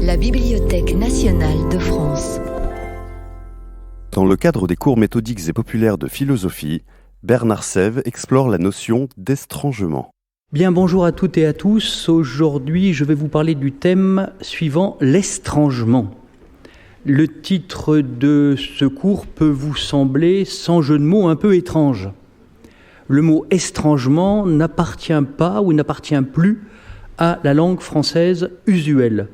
La Bibliothèque nationale de France. Dans le cadre des cours méthodiques et populaires de philosophie, Bernard Sève explore la notion d'estrangement. Bien, bonjour à toutes et à tous. Aujourd'hui, je vais vous parler du thème suivant, l'estrangement. Le titre de ce cours peut vous sembler, sans jeu de mots, un peu étrange. Le mot estrangement n'appartient pas ou n'appartient plus à la langue française usuelle.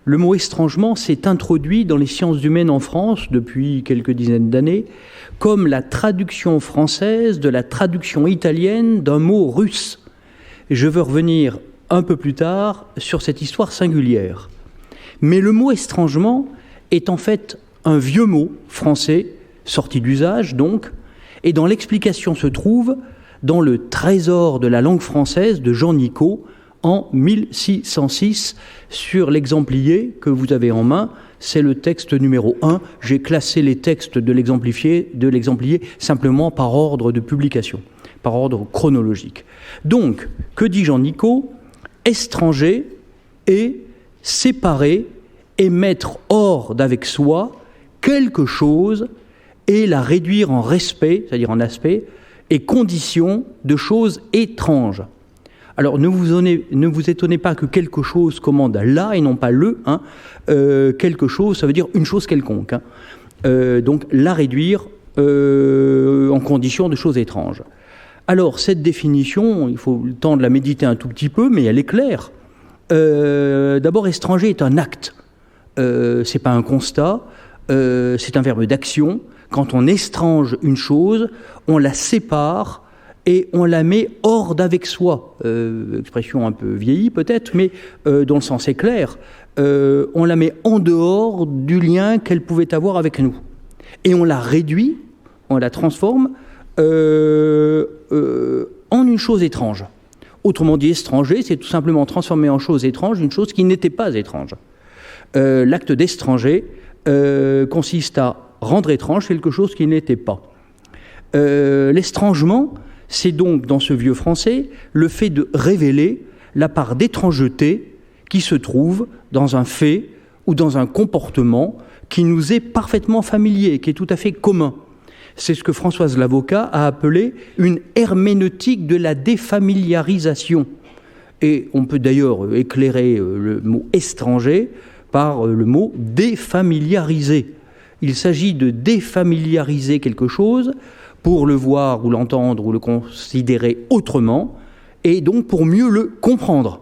Le mot estrangement s'est introduit dans les sciences humaines en France depuis quelques dizaines d'années comme la traduction française de la traduction italienne d'un mot russe. Et je veux revenir un peu plus tard sur cette histoire singulière. Mais le mot estrangement est en fait un vieux mot français, sorti d'usage donc, et dont l'explication se trouve dans le Trésor de la langue française de Jean Nicot, en 1606, sur l'exemplier que vous avez en main. C'est le texte numéro 1. J'ai classé les textes de l'exemplier simplement par ordre de publication, par ordre chronologique. Donc, que dit Jean Nicot ? Étranger est séparer et mettre hors d'avec soi quelque chose et la réduire en respect, c'est-à-dire en aspect, et condition de choses étranges. Alors, ne vous étonnez pas que quelque chose commande là et non pas le. Quelque chose, ça veut dire une chose quelconque. Donc, la réduire en condition de choses étranges. Alors, cette définition, il faut le temps de la méditer un tout petit peu, mais elle est claire. D'abord, étranger est un acte. C'est pas un constat, c'est un verbe d'action. Quand on estrange une chose, on la sépare et on la met hors d'avec soi. Expression un peu vieillie peut-être, mais dont le sens est clair. On la met en dehors du lien qu'elle pouvait avoir avec nous. Et on la réduit, on la transforme en une chose étrange. Autrement dit, étranger, c'est tout simplement transformer en chose étrange une chose qui n'était pas étrange. L'acte d'étranger consiste à rendre étrange quelque chose qui n'était pas. L'estrangement, c'est donc, dans ce vieux français, le fait de révéler la part d'étrangeté qui se trouve dans un fait ou dans un comportement qui nous est parfaitement familier, qui est tout à fait commun. C'est ce que Françoise Lavocat a appelé une herméneutique de la défamiliarisation. Et on peut d'ailleurs éclairer le mot étranger par le mot défamiliariser. Il s'agit de défamiliariser quelque chose pour le voir ou l'entendre ou le considérer autrement, et donc pour mieux le comprendre.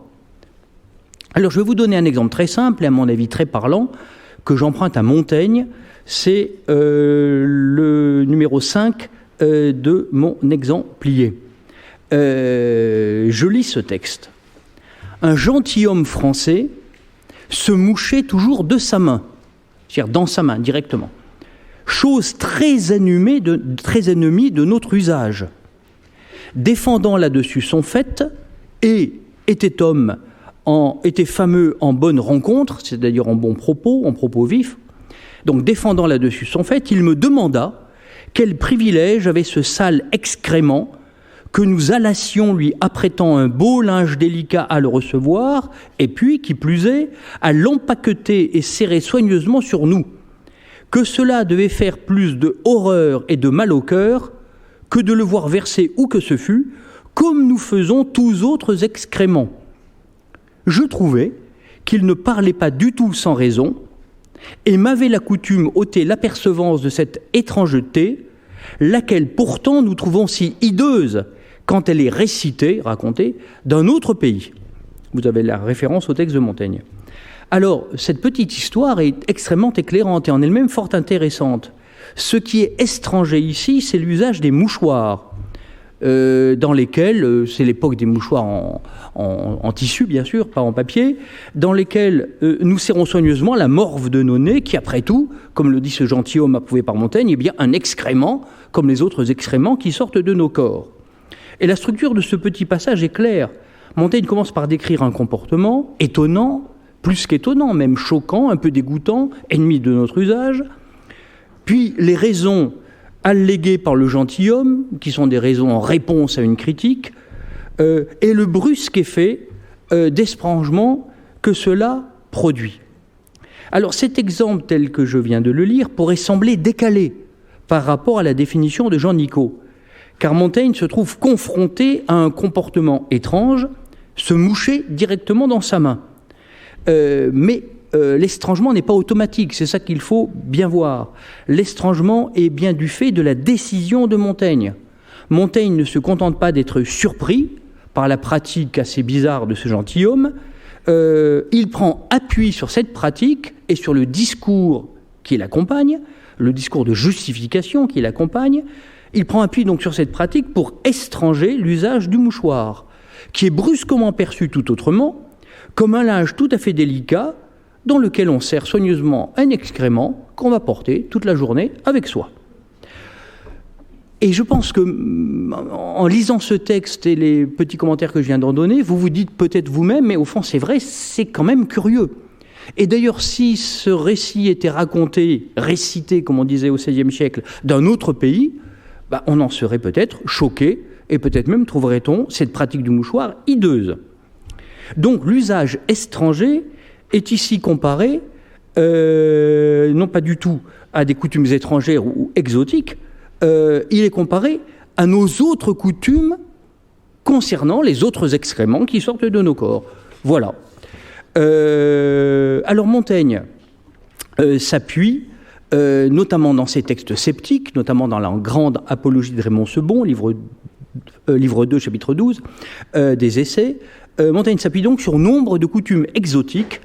Alors je vais vous donner un exemple très simple et à mon avis très parlant, que j'emprunte à Montaigne. C'est le numéro 5 de mon exemplier. Je lis ce texte. Un gentilhomme français se mouchait toujours de sa main, c'est-à-dire dans sa main directement. Chose très ennemie de notre usage. Défendant là-dessus son fait, et était fameux en bonne rencontre, c'est-à-dire en bon propos, en propos vifs. Donc défendant là-dessus son fait, il me demanda quel privilège avait ce sale excrément que nous allassions lui apprêtant un beau linge délicat à le recevoir, et puis, qui plus est, à l'empaqueter et serrer soigneusement sur nous. Que cela devait faire plus de horreur et de mal au cœur que de le voir verser où que ce fût, comme nous faisons tous autres excréments. Je trouvais qu'il ne parlait pas du tout sans raison, et m'avait la coutume ôter l'apercevance de cette étrangeté, laquelle pourtant nous trouvons si hideuse quand elle est récitée, racontée, d'un autre pays. Vous avez la référence au texte de Montaigne. Alors, cette petite histoire est extrêmement éclairante et en elle-même fort intéressante. Ce qui est étranger ici, c'est l'usage des mouchoirs, dans lesquels, c'est l'époque des mouchoirs en tissu, bien sûr, pas en papier, dans lesquels nous serrons soigneusement la morve de nos nez, qui, après tout, comme le dit ce gentilhomme approuvé par Montaigne, est bien un excrément, comme les autres excréments qui sortent de nos corps. Et la structure de ce petit passage est claire. Montaigne commence par décrire un comportement étonnant, plus qu'étonnant, même choquant, un peu dégoûtant, ennemi de notre usage, puis les raisons alléguées par le gentilhomme, qui sont des raisons en réponse à une critique, et le brusque effet d'estrangement que cela produit. Alors cet exemple tel que je viens de le lire pourrait sembler décalé par rapport à la définition de Jean Nicot, car Montaigne se trouve confronté à un comportement étrange, se moucher directement dans sa main. Mais l'estrangement n'est pas automatique, c'est ça qu'il faut bien voir. L'estrangement est bien du fait de la décision de Montaigne. Montaigne ne se contente pas d'être surpris par la pratique assez bizarre de ce gentilhomme, il prend appui sur cette pratique et sur le discours qui l'accompagne, le discours de justification qui l'accompagne. Il prend appui donc sur cette pratique pour estranger l'usage du mouchoir, qui est brusquement perçu tout autrement, comme un linge tout à fait délicat dans lequel on serre soigneusement un excrément qu'on va porter toute la journée avec soi. Et je pense que, en lisant ce texte et les petits commentaires que je viens d'en donner, vous vous dites peut-être vous-même, mais au fond c'est vrai, c'est quand même curieux. Et d'ailleurs, si ce récit était récité, comme on disait au XVIe siècle, d'un autre pays, on en serait peut-être choqué, et peut-être même trouverait-on cette pratique du mouchoir hideuse. Donc l'usage étranger est ici comparé, non pas du tout à des coutumes étrangères ou exotiques, il est comparé à nos autres coutumes concernant les autres excréments qui sortent de nos corps. Voilà. Alors Montaigne s'appuie, notamment dans ses textes sceptiques, notamment dans la grande apologie de Raymond Sebon, livre 2, chapitre 12, des Essais. Montaigne s'appuie donc sur nombre de coutumes exotiques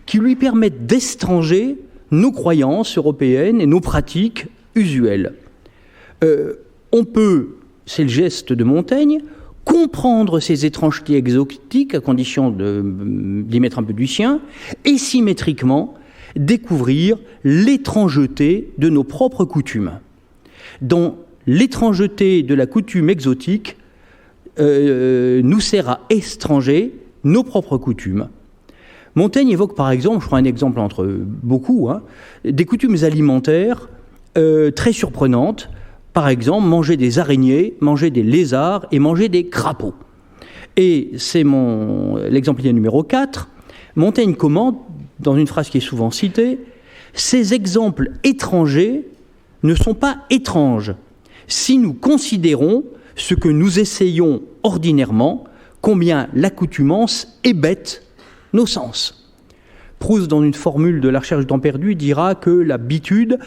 qui lui permettent d'estranger nos croyances européennes et nos pratiques usuelles. On peut, c'est le geste de Montaigne, comprendre ces étrangetés exotiques à condition d'y mettre un peu du sien, et symétriquement découvrir l'étrangeté de nos propres coutumes. Dans l'étrangeté de la coutume exotique nous sert à estranger nos propres coutumes. Montaigne évoque par exemple, je prends un exemple entre beaucoup, des coutumes alimentaires très surprenantes. Par exemple, manger des araignées, manger des lézards et manger des crapauds. Et c'est l'exemplier numéro 4. Montaigne commente, dans une phrase qui est souvent citée, « Ces exemples étrangers ne sont pas étranges si nous considérons ce que nous essayons ordinairement, combien l'accoutumance hébète nos sens. » Proust, dans une formule de La recherche du temps perdu, dira que l'habitude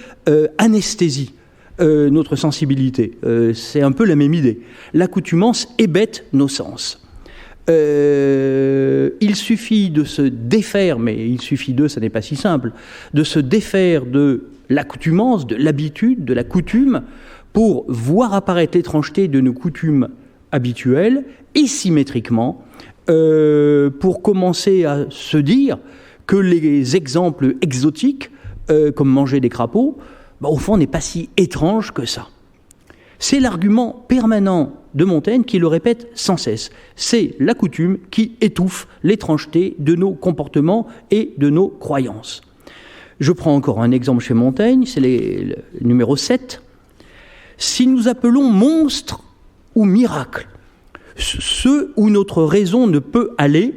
anesthésie notre sensibilité. C'est un peu la même idée. L'accoutumance hébète nos sens. Il suffit de se défaire, mais il suffit ça n'est pas si simple, de se défaire de l'accoutumance, de l'habitude, de la coutume, pour voir apparaître l'étrangeté de nos coutumes habituelles, et symétriquement, pour commencer à se dire que les exemples exotiques, comme manger des crapauds, au fond, n'est pas si étrange que ça. C'est l'argument permanent de Montaigne qui le répète sans cesse. C'est la coutume qui étouffe l'étrangeté de nos comportements et de nos croyances. Je prends encore un exemple chez Montaigne, c'est le numéro 7. Si nous appelons monstres ou miracles ceux où notre raison ne peut aller,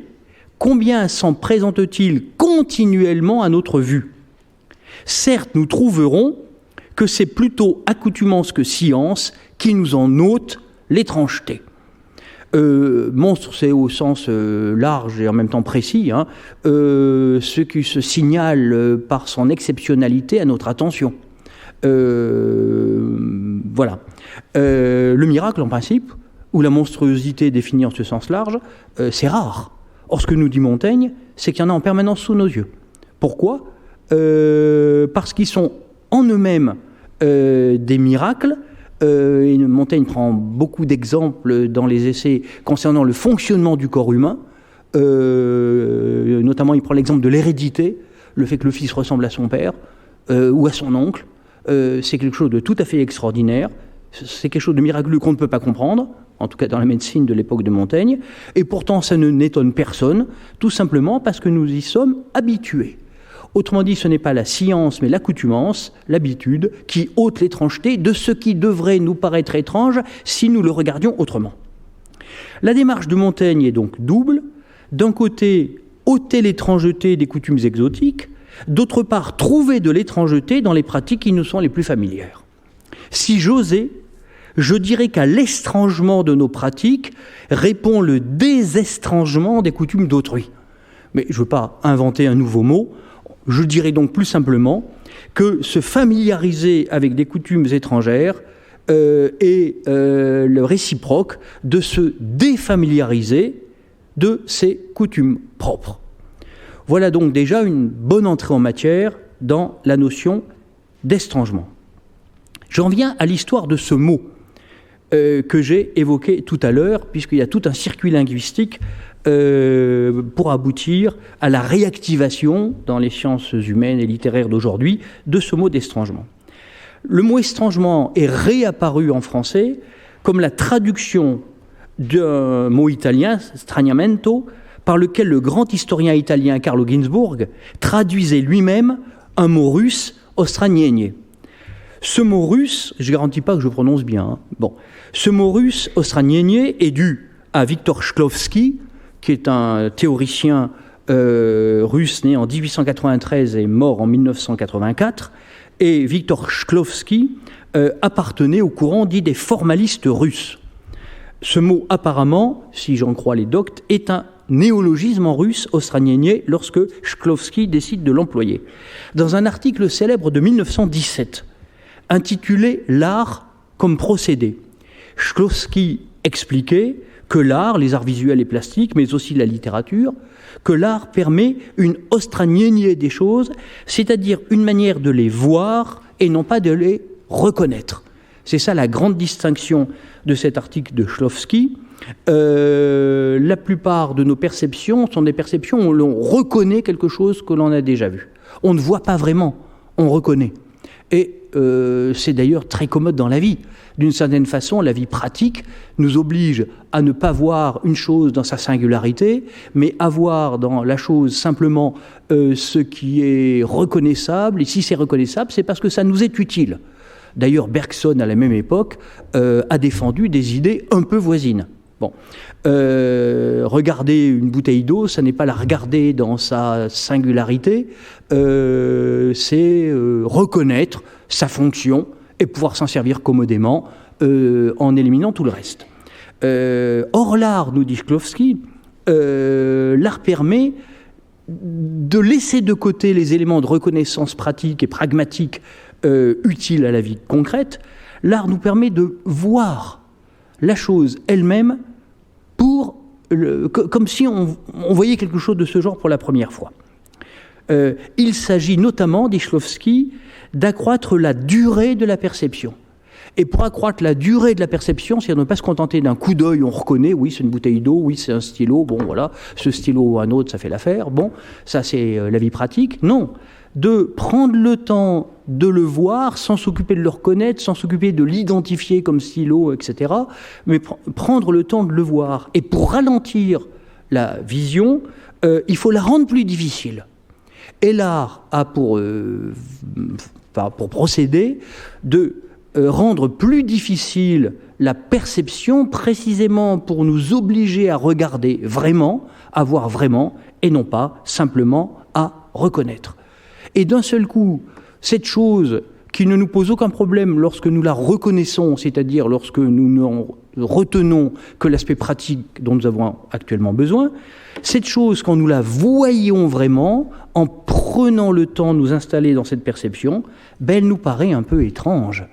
combien s'en présente-t-il continuellement à notre vue ? Certes, nous trouverons que c'est plutôt accoutumance que science qui nous en ôte l'étrangeté. Monstre, c'est au sens large et en même temps précis, ce qui se signale par son exceptionnalité à notre attention. Voilà. Le miracle, en principe, ou la monstruosité définie en ce sens large, c'est rare. Or, ce que nous dit Montaigne, c'est qu'il y en a en permanence sous nos yeux. Pourquoi ? Parce qu'ils sont en eux-mêmes des miracles. Et Montaigne prend beaucoup d'exemples dans les essais concernant le fonctionnement du corps humain. Notamment, il prend l'exemple de l'hérédité, le fait que le fils ressemble à son père ou à son oncle. C'est quelque chose de tout à fait extraordinaire. C'est quelque chose de miraculeux qu'on ne peut pas comprendre, en tout cas dans la médecine de l'époque de Montaigne. Et pourtant, ça ne n'étonne personne, tout simplement parce que nous y sommes habitués. Autrement dit, ce n'est pas la science, mais l'accoutumance, l'habitude, qui ôte l'étrangeté de ce qui devrait nous paraître étrange si nous le regardions autrement. La démarche de Montaigne est donc double. D'un côté, ôter l'étrangeté des coutumes exotiques, D'autre part, trouver de l'étrangeté dans les pratiques qui nous sont les plus familières. Si j'osais, je dirais qu'à l'estrangement de nos pratiques répond le désestrangement des coutumes d'autrui. Mais je ne veux pas inventer un nouveau mot, je dirais donc plus simplement que se familiariser avec des coutumes étrangères est le réciproque de se défamiliariser de ses coutumes propres. Voilà donc déjà une bonne entrée en matière dans la notion d'estrangement. J'en viens à l'histoire de ce mot que j'ai évoqué tout à l'heure, puisqu'il y a tout un circuit linguistique pour aboutir à la réactivation dans les sciences humaines et littéraires d'aujourd'hui de ce mot d'estrangement. Le mot estrangement est réapparu en français comme la traduction d'un mot italien, straniamento, par lequel le grand historien italien Carlo Ginzburg traduisait lui-même un mot russe, ostranienie. Ce mot russe, je ne garantis pas que je prononce bien, ce mot russe, ostranienie, est dû à Viktor Shklovsky, qui est un théoricien russe né en 1893 et mort en 1984, et Viktor Shklovsky appartenait au courant dit des formalistes russes. Ce mot, apparemment, si j'en crois les doctes, est un néologisme en russe, ostranienie, lorsque Shklovsky décide de l'employer. Dans un article célèbre de 1917, intitulé « L'art comme procédé », Shklovsky expliquait que l'art, les arts visuels et plastiques, mais aussi la littérature, que l'art permet une ostranienie des choses, c'est-à-dire une manière de les voir et non pas de les reconnaître. C'est ça la grande distinction de cet article de Shklovsky. La plupart de nos perceptions sont des perceptions où l'on reconnaît quelque chose que l'on a déjà vu. On ne voit pas vraiment, on reconnaît. Et c'est d'ailleurs très commode dans la vie. D'une certaine façon, la vie pratique nous oblige à ne pas voir une chose dans sa singularité, mais à voir dans la chose simplement ce qui est reconnaissable. Et si c'est reconnaissable, c'est parce que ça nous est utile. D'ailleurs, Bergson, à la même époque, a défendu des idées un peu voisines. Regarder une bouteille d'eau, ça n'est pas la regarder dans sa singularité, c'est reconnaître sa fonction et pouvoir s'en servir commodément en éliminant tout le reste. Or, l'art, nous dit Shklovsky, l'art permet de laisser de côté les éléments de reconnaissance pratique et pragmatique utiles à la vie concrète. L'art nous permet de voir la chose elle-même comme si on voyait quelque chose de ce genre pour la première fois. Il s'agit notamment, dit Shklovsky, d'accroître la durée de la perception. Et pour accroître la durée de la perception, c'est à ne pas se contenter d'un coup d'œil, on reconnaît, oui, c'est une bouteille d'eau, oui, c'est un stylo, bon, voilà, ce stylo ou un autre, ça fait l'affaire, bon, ça c'est la vie pratique. Non, de prendre le temps de le voir sans s'occuper de le reconnaître, sans s'occuper de l'identifier comme stylo, etc., mais prendre le temps de le voir. Et pour ralentir la vision, il faut la rendre plus difficile. Et l'art a pour procédé de rendre plus difficile la perception, précisément pour nous obliger à regarder vraiment, à voir vraiment, et non pas simplement à reconnaître. Et d'un seul coup, cette chose qui ne nous pose aucun problème lorsque nous la reconnaissons, c'est-à-dire lorsque nous n'en retenons que l'aspect pratique dont nous avons actuellement besoin, cette chose, quand nous la voyons vraiment, en prenant le temps de nous installer dans cette perception, elle nous paraît un peu étrange.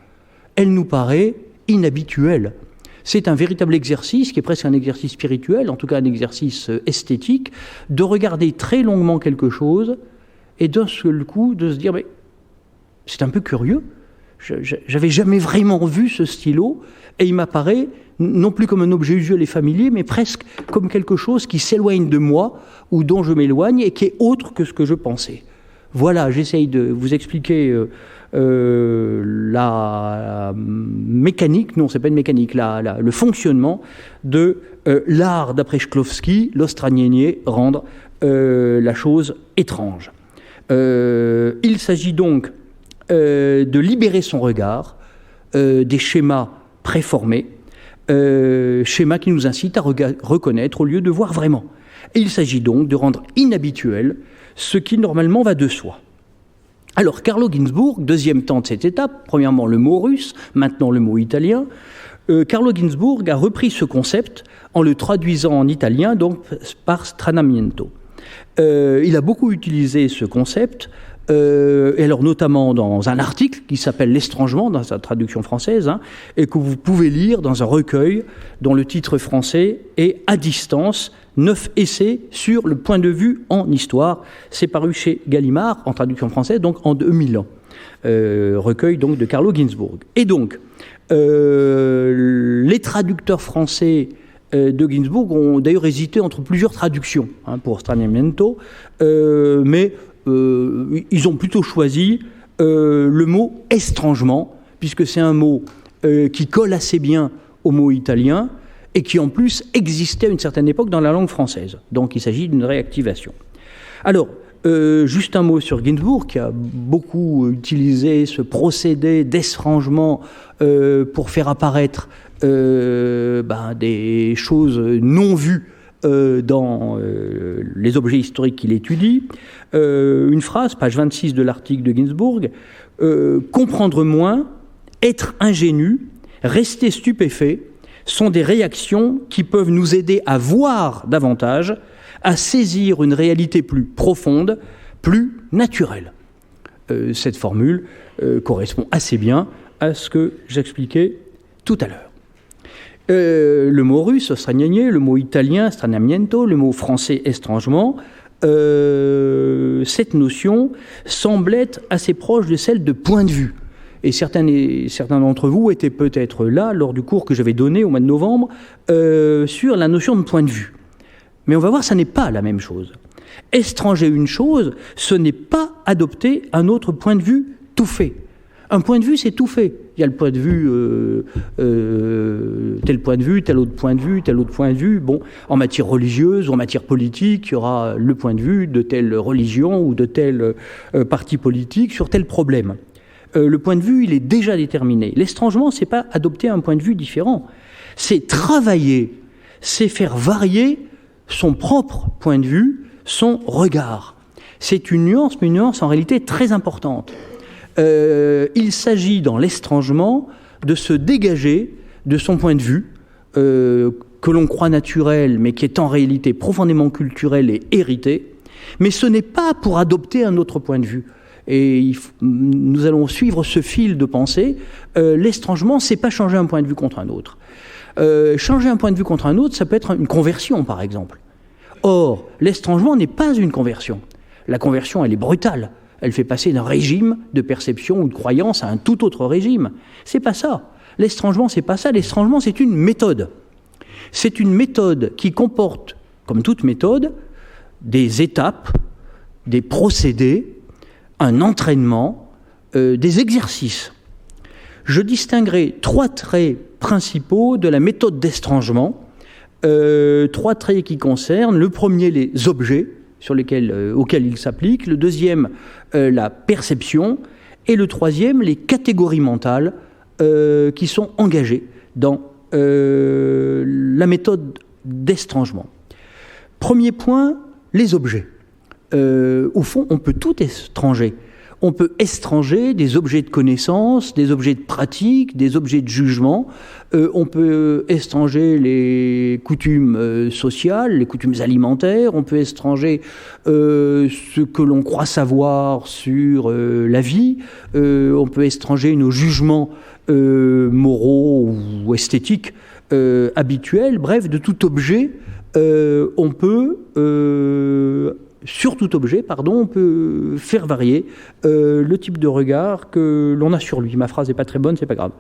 Elle nous paraît inhabituelle. C'est un véritable exercice, qui est presque un exercice spirituel, en tout cas un exercice esthétique, de regarder très longuement quelque chose et d'un seul coup de se dire mais c'est un peu curieux, j'avais jamais vraiment vu ce stylo et il m'apparaît non plus comme un objet usuel et familier, mais presque comme quelque chose qui s'éloigne de moi ou dont je m'éloigne et qui est autre que ce que je pensais. Voilà, j'essaye de vous expliquer la mécanique, non, c'est pas une mécanique, le fonctionnement de l'art d'après Shklovsky, l'ostranienie, rendre la chose étrange. Il s'agit donc de libérer son regard des schémas préformés, schémas qui nous incitent à reconnaître au lieu de voir vraiment. Et il s'agit donc de rendre inhabituel ce qui normalement va de soi. Alors, Carlo Ginzburg, deuxième temps de cette étape, premièrement le mot russe, maintenant le mot italien. Carlo Ginzburg a repris ce concept en le traduisant en italien, donc par stranamento. Il a beaucoup utilisé ce concept, et alors notamment dans un article qui s'appelle L'estrangement, dans sa traduction française, et que vous pouvez lire dans un recueil dont le titre français est « À distance, 9 essais sur le point de vue en histoire ». C'est paru chez Gallimard, en traduction française, donc en 2000 ans. Recueil donc de Carlo Ginzburg. Et donc, les traducteurs français de Ginzburg ont d'ailleurs hésité entre plusieurs traductions pour Stranamento, mais ils ont plutôt choisi le mot estrangement, puisque c'est un mot qui colle assez bien au mot italien et qui en plus existait à une certaine époque dans la langue française. Donc il s'agit d'une réactivation. Alors, juste un mot sur Ginzburg, qui a beaucoup utilisé ce procédé d'estrangement pour faire apparaître des choses non vues dans les objets historiques qu'il étudie. Une phrase, page 26 de l'article de Ginzburg, comprendre moins, être ingénu, rester stupéfait, sont des réactions qui peuvent nous aider à voir davantage, à saisir une réalité plus profonde, plus naturelle. Cette formule correspond assez bien à ce que j'expliquais tout à l'heure. Le mot russe, stranianie, le mot italien, stranamiento, le mot français, estrangement, cette notion semble être assez proche de celle de point de vue. Et certains d'entre vous étaient peut-être là lors du cours que j'avais donné au mois de novembre sur la notion de point de vue. Mais on va voir, ça n'est pas la même chose. Estranger une chose, ce n'est pas adopter un autre point de vue tout fait. Un point de vue, c'est tout fait. Il y a le point de vue, tel point de vue, tel autre point de vue, tel autre point de vue. Bon, en matière religieuse ou en matière politique, il y aura le point de vue de telle religion ou de tel parti politique sur tel problème. Le point de vue, il est déjà déterminé. L'estrangement, c'est pas adopter un point de vue différent. C'est travailler, c'est faire varier son propre point de vue, son regard. C'est une nuance, mais une nuance en réalité très importante. Il s'agit dans l'estrangement de se dégager de son point de vue, que l'on croit naturel, mais qui est en réalité profondément culturel et hérité. Mais ce n'est pas pour adopter un autre point de vue. Et nous allons suivre ce fil de pensée. L'estrangement, c'est pas changer un point de vue contre un autre. Changer un point de vue contre un autre, ça peut être une conversion, par exemple. Or, l'estrangement n'est pas une conversion. La conversion, elle est brutale. Elle fait passer d'un régime de perception ou de croyance à un tout autre régime. C'est pas ça. L'estrangement, c'est pas ça. L'estrangement, c'est une méthode. C'est une méthode qui comporte, comme toute méthode, des étapes, des procédés, un entraînement, des exercices. Je distinguerai 3 traits principaux de la méthode d'estrangement. 3 traits qui concernent, le premier, les objets auxquels il s'applique, le deuxième, la perception, et le troisième, les catégories mentales qui sont engagées dans la méthode d'estrangement. Premier point, les objets. Au fond, on peut tout estranger. On peut estranger des objets de connaissance, des objets de pratique, des objets de jugement. On peut estranger les coutumes sociales, les coutumes alimentaires. On peut estranger ce que l'on croit savoir sur la vie. On peut estranger nos jugements moraux ou esthétiques habituels. Bref, de tout objet, on peut on peut faire varier le type de regard que l'on a sur lui. Ma phrase n'est pas très bonne, c'est pas grave.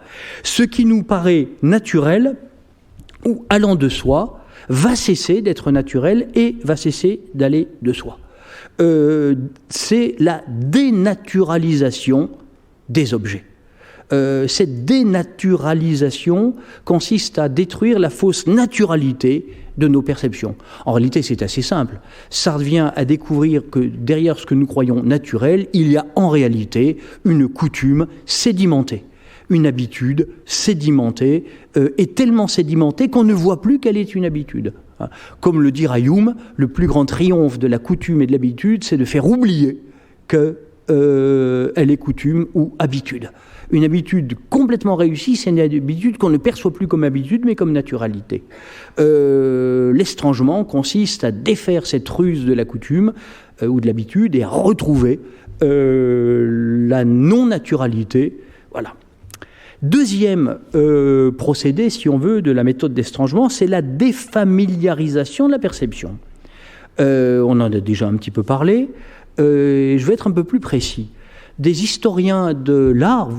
Ce qui nous paraît naturel ou allant de soi va cesser d'être naturel et va cesser d'aller de soi. C'est la dénaturalisation des objets. Cette dénaturalisation consiste à détruire la fausse naturalité de nos perceptions. En réalité, c'est assez simple. Ça revient à découvrir que derrière ce que nous croyons naturel, il y a en réalité une coutume sédimentée, une habitude sédimentée, et tellement sédimentée qu'on ne voit plus qu'elle est une habitude. Comme le dit Hume, le plus grand triomphe de la coutume et de l'habitude, c'est de faire oublier que elle est coutume ou habitude. Une habitude complètement réussie, c'est une habitude qu'on ne perçoit plus comme habitude, mais comme naturalité. L'estrangement consiste à défaire cette ruse de la coutume ou de l'habitude et à retrouver la non-naturalité. Voilà. Deuxième procédé, si on veut, de la méthode d'estrangement, c'est la défamiliarisation de la perception. On en a déjà un petit peu parlé. Je vais être un peu plus précis. Des historiens de l'art,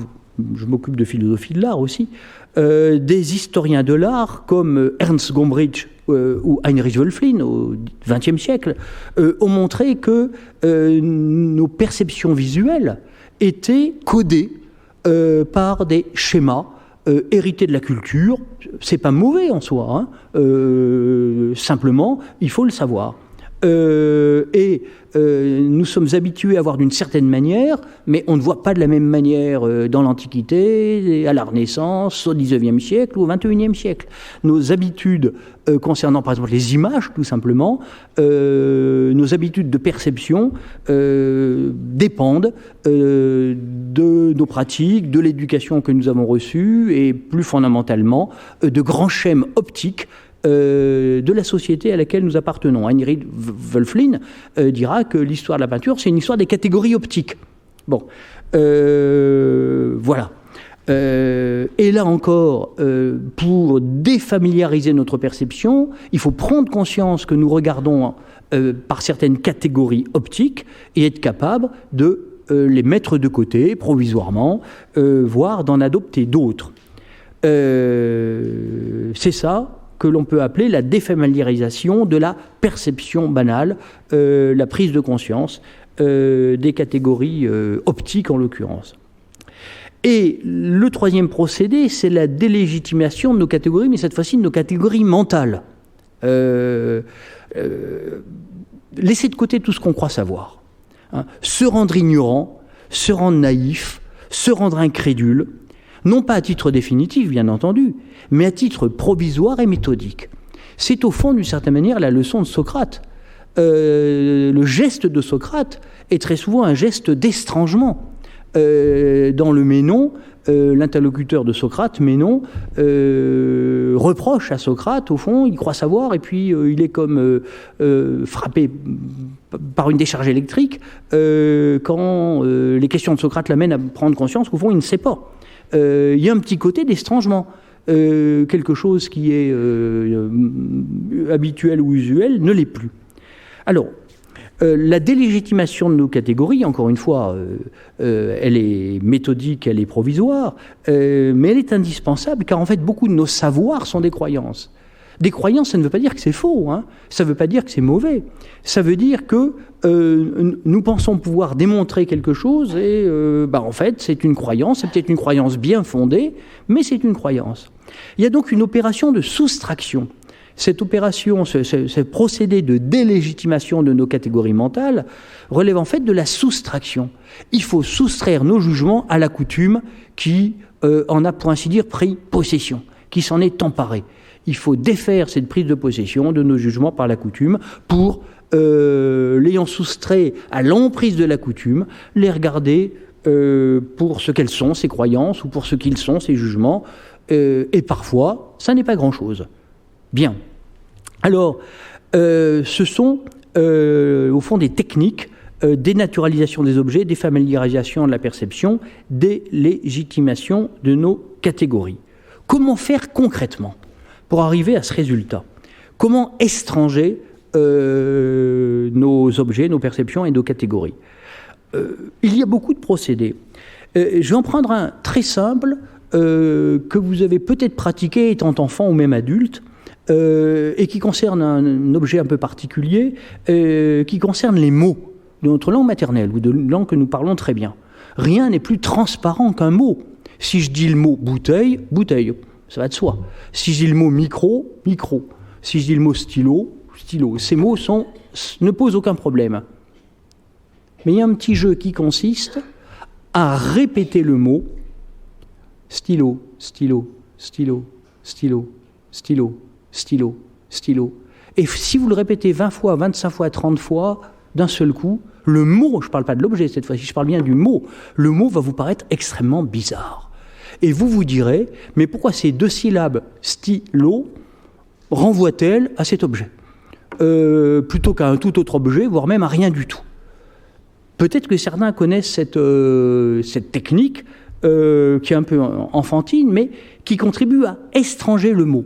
je m'occupe de philosophie de l'art aussi, des historiens de l'art comme Ernst Gombrich ou Heinrich Wölfflin au XXe siècle ont montré que nos perceptions visuelles étaient codées par des schémas hérités de la culture. C'est pas mauvais en soi, hein. Simplement, il faut le savoir. Nous sommes habitués à voir d'une certaine manière, mais on ne voit pas de la même manière dans l'Antiquité, à la Renaissance, au XIXe siècle ou au XXIe siècle. Nos habitudes concernant par exemple les images, tout simplement, nos habitudes de perception dépendent de nos pratiques, de l'éducation que nous avons reçue et plus fondamentalement de grands schèmes optiques de la société à laquelle nous appartenons. Heinrich Wölfflin dira que l'histoire de la peinture, c'est une histoire des catégories optiques. Bon, voilà. Et là encore, pour défamiliariser notre perception, il faut prendre conscience que nous regardons par certaines catégories optiques et être capable de les mettre de côté provisoirement, voire d'en adopter d'autres. C'est ça que l'on peut appeler la défamiliarisation de la perception banale, la prise de conscience des catégories optiques en l'occurrence. Et le troisième procédé, c'est la délégitimation de nos catégories, mais cette fois-ci de nos catégories mentales. Laisser de côté tout ce qu'on croit savoir. Hein. Se rendre ignorant, se rendre naïf, se rendre incrédule, non pas à titre définitif, bien entendu, mais à titre provisoire et méthodique. C'est au fond, d'une certaine manière, la leçon de Socrate. Le geste de Socrate est très souvent un geste d'estrangement. Dans le Ménon, l'interlocuteur de Socrate, Ménon, reproche à Socrate, au fond, il croit savoir, et puis il est comme frappé par une décharge électrique quand les questions de Socrate l'amènent à prendre conscience qu'au fond, il ne sait pas. Il y a un petit côté d'estrangement. Quelque chose qui est habituel ou usuel ne l'est plus. Alors, la délégitimation de nos catégories, encore une fois, elle est méthodique, elle est provisoire, mais elle est indispensable, car en fait, beaucoup de nos savoirs sont des croyances. Des croyances, ça ne veut pas dire que c'est faux, hein. Ça ne veut pas dire que c'est mauvais. Ça veut dire que nous pensons pouvoir démontrer quelque chose et en fait, c'est une croyance, c'est peut-être une croyance bien fondée, mais c'est une croyance. Il y a donc une opération de soustraction. Cette opération, ce procédé de délégitimation de nos catégories mentales relève en fait de la soustraction. Il faut soustraire nos jugements à la coutume qui en a, pour ainsi dire, pris possession, qui s'en est emparée. Il faut défaire cette prise de possession de nos jugements par la coutume pour, l'ayant soustrait à l'emprise de la coutume, les regarder pour ce qu'elles sont, ces croyances, ou pour ce qu'ils sont, ces jugements. Et parfois, ça n'est pas grand-chose. Bien. Alors, ce sont, au fond, des techniques, dénaturalisation des objets, défamiliarisation de la perception, délégitimation de nos catégories. Comment faire concrètement pour arriver à ce résultat? Comment estranger nos objets, nos perceptions et nos catégories? Il y a beaucoup de procédés. Je vais en prendre un très simple que vous avez peut-être pratiqué étant enfant ou même adulte, et qui concerne un objet un peu particulier, qui concerne les mots de notre langue maternelle ou de langue que nous parlons très bien. Rien n'est plus transparent qu'un mot. Si je dis le mot bouteille, bouteille, ça va de soi. Si je dis le mot micro, micro. Si je dis le mot stylo, stylo. Ces mots ne posent aucun problème. Mais il y a un petit jeu qui consiste à répéter le mot stylo, stylo, stylo, stylo, stylo, stylo, stylo. Et si vous le répétez 20 fois, 25 fois, 30 fois, d'un seul coup, le mot, je ne parle pas de l'objet cette fois-ci, je parle bien du mot, le mot va vous paraître extrêmement bizarre. Et vous vous direz, mais pourquoi ces 2 syllabes stylo renvoient-elles à cet objet plutôt qu'à un tout autre objet, voire même à rien du tout. Peut-être que certains connaissent cette technique qui est un peu enfantine, mais qui contribue à étranger le mot.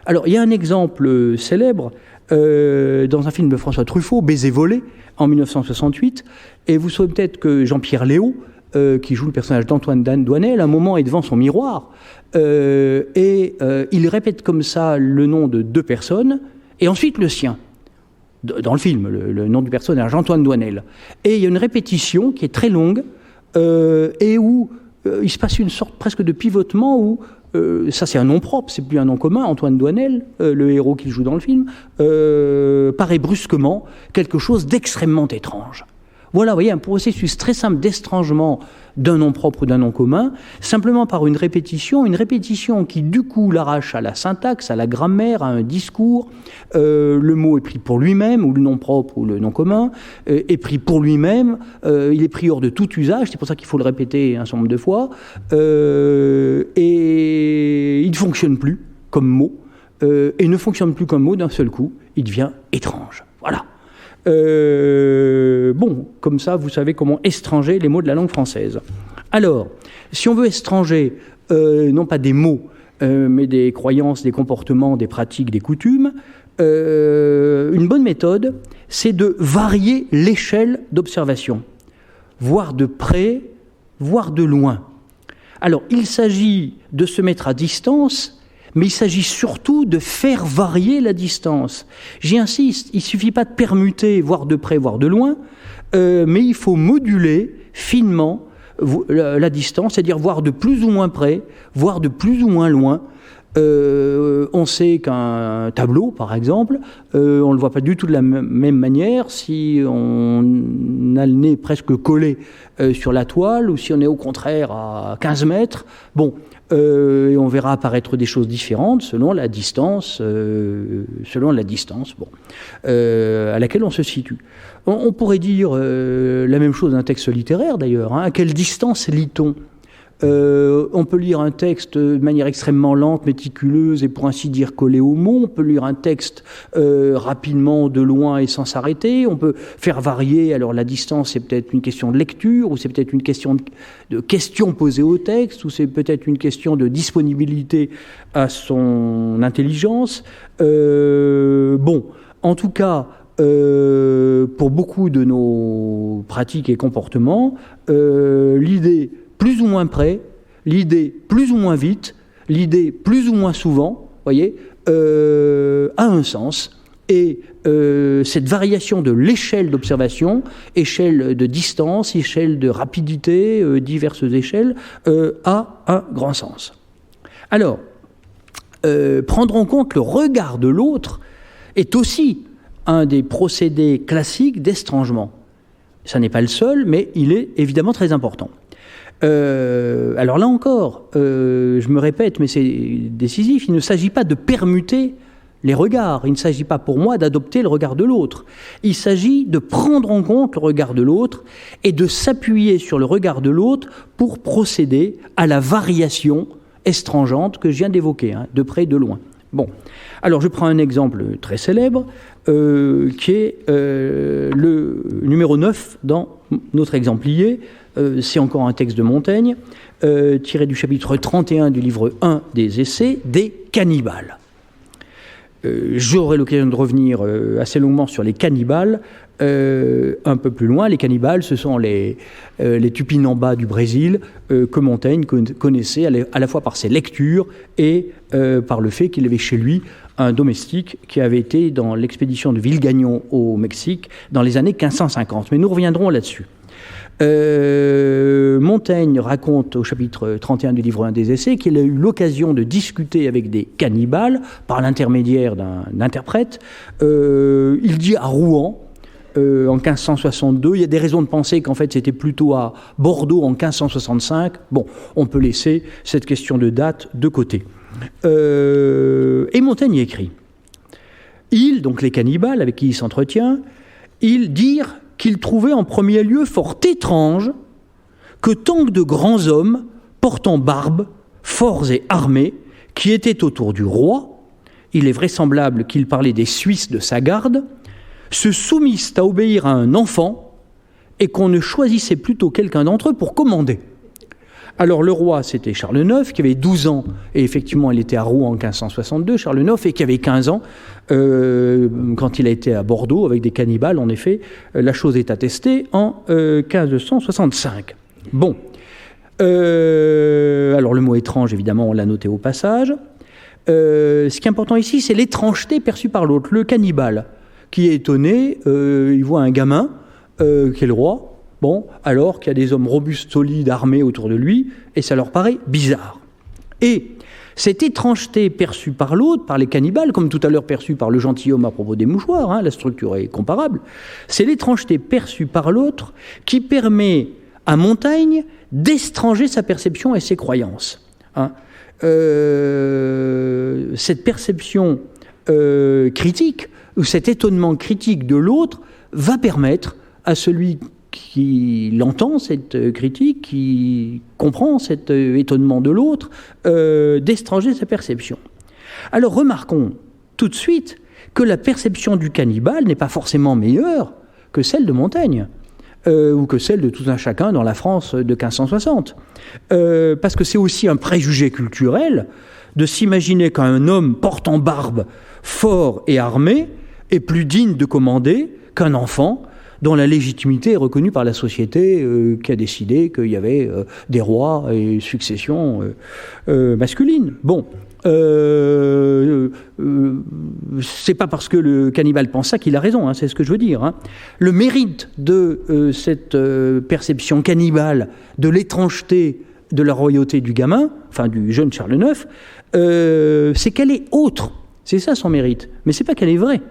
Alors, il y a un exemple célèbre dans un film de François Truffaut, Baiser volé, en 1968, et vous savez peut-être que Jean-Pierre Léaud, qui joue le personnage d'Antoine Douanel, à un moment est devant son miroir, et il répète comme ça le nom de 2 personnes, et ensuite le sien, dans le film, le nom du personnage, Antoine Douanel. Et il y a une répétition qui est très longue, et où il se passe une sorte presque de pivotement, où ça c'est un nom propre, c'est plus un nom commun, Antoine Douanel, le héros qu'il joue dans le film, paraît brusquement quelque chose d'extrêmement étrange. Voilà, vous voyez, un processus très simple d'estrangement d'un nom propre ou d'un nom commun, simplement par une répétition qui du coup l'arrache à la syntaxe, à la grammaire, à un discours. Le mot est pris pour lui-même, ou le nom propre ou le nom commun, est pris pour lui-même, il est pris hors de tout usage, c'est pour ça qu'il faut le répéter un certain nombre de fois, et il ne fonctionne plus comme mot, et ne fonctionne plus comme mot d'un seul coup, il devient étrange. Voilà. Bon, comme ça, vous savez comment étranger les mots de la langue française. Alors, si on veut étranger, non pas des mots, mais des croyances, des comportements, des pratiques, des coutumes, une bonne méthode, c'est de varier l'échelle d'observation, voir de près, voir de loin. Alors, il s'agit de se mettre à distance, mais il s'agit surtout de faire varier la distance. J'y insiste, il ne suffit pas de permuter, voir de près, voir de loin, mais il faut moduler finement la distance, c'est-à-dire voir de plus ou moins près, voir de plus ou moins loin. On sait qu'un tableau, par exemple, on ne le voit pas du tout de la même manière si on a le nez presque collé sur la toile ou si on est au contraire à 15 mètres. Bon, et on verra apparaître des choses différentes selon la distance, à laquelle on se situe. On pourrait dire la même chose d'un texte littéraire d'ailleurs. À quelle distance lit-on ? On peut lire un texte de manière extrêmement lente, méticuleuse et pour ainsi dire collée au mot. On peut lire un texte rapidement, de loin et sans s'arrêter. On peut faire varier. Alors la distance, c'est peut-être une question de lecture, ou c'est peut-être une question de questions posées au texte, ou c'est peut-être une question de disponibilité à son intelligence. Bon, en tout cas, pour beaucoup de nos pratiques et comportements, l'idée plus ou moins près, l'idée plus ou moins vite, l'idée plus ou moins souvent, voyez, a un sens. Et cette variation de l'échelle d'observation, échelle de distance, échelle de rapidité, diverses échelles, a un grand sens. Alors, prendre en compte le regard de l'autre est aussi un des procédés classiques d'estrangement. Ça n'est pas le seul, mais il est évidemment très important. Alors là encore, je me répète, mais c'est décisif, il ne s'agit pas de permuter les regards, il ne s'agit pas pour moi d'adopter le regard de l'autre, il s'agit de prendre en compte le regard de l'autre et de s'appuyer sur le regard de l'autre pour procéder à la variation estrangeante que je viens d'évoquer, de près, de loin. Bon, alors je prends un exemple très célèbre qui est le numéro 9 dans notre exemplier. C'est encore un texte de Montaigne, tiré du chapitre 31 du livre 1 des Essais, des cannibales. J'aurai l'occasion de revenir assez longuement sur les cannibales un peu plus loin. Les cannibales, ce sont les Tupinambás du Brésil que Montaigne connaissait à la fois par ses lectures et par le fait qu'il avait chez lui un domestique qui avait été dans l'expédition de Villagnon au Mexique dans les années 1550. Mais nous reviendrons là-dessus. Montaigne raconte au chapitre 31 du livre 1 des Essais qu'il a eu l'occasion de discuter avec des cannibales par l'intermédiaire d'un interprète. Il dit à Rouen, en 1562, il y a des raisons de penser qu'en fait c'était plutôt à Bordeaux en 1565. Bon, on peut laisser cette question de date de côté. Et Montaigne écrit. Ils, donc les cannibales avec qui il s'entretient, ils dirent qu'ils trouvaient en premier lieu fort étrange que tant de grands hommes, portant barbe, forts et armés, qui étaient autour du roi, il est vraisemblable qu'il parlait des Suisses de sa garde, se soumissent à obéir à un enfant et qu'on ne choisissait plutôt quelqu'un d'entre eux pour commander. Alors le roi, c'était Charles IX, qui avait 12 ans, et effectivement il était à Rouen en 1562, Charles IX, et qui avait 15 ans quand il a été à Bordeaux avec des cannibales, en effet, la chose est attestée en 1565. Bon, alors le mot étrange, évidemment, on l'a noté au passage. Ce qui est important ici, c'est l'étrangeté perçue par l'autre, le cannibale, qui est étonné, il voit un gamin, qui est le roi, bon, alors qu'il y a des hommes robustes, solides, armés autour de lui, et ça leur paraît bizarre. Et cette étrangeté perçue par l'autre, par les cannibales, comme tout à l'heure perçue par le gentilhomme à propos des mouchoirs, hein, la structure est comparable, c'est l'étrangeté perçue par l'autre qui permet à Montaigne d'étranger sa perception et ses croyances. Hein. Cette perception critique, ou cet étonnement critique de l'autre, va permettre à celui qui l'entend, cette critique, qui comprend cet étonnement de l'autre, d'étranger sa perception. Alors remarquons tout de suite que la perception du cannibale n'est pas forcément meilleure que celle de Montaigne, ou que celle de tout un chacun dans la France de 1560. Parce que c'est aussi un préjugé culturel de s'imaginer qu'un homme portant barbe, fort et armé, est plus digne de commander qu'un enfant dont la légitimité est reconnue par la société qui a décidé qu'il y avait des rois et succession masculine. Bon, c'est pas parce que le cannibale pense ça qu'il a raison, hein, c'est ce que je veux dire. Hein. Le mérite de cette perception cannibale, de l'étrangeté de la royauté du gamin, enfin du jeune Charles IX, c'est qu'elle est autre. C'est ça son mérite. Mais c'est pas qu'elle est vraie.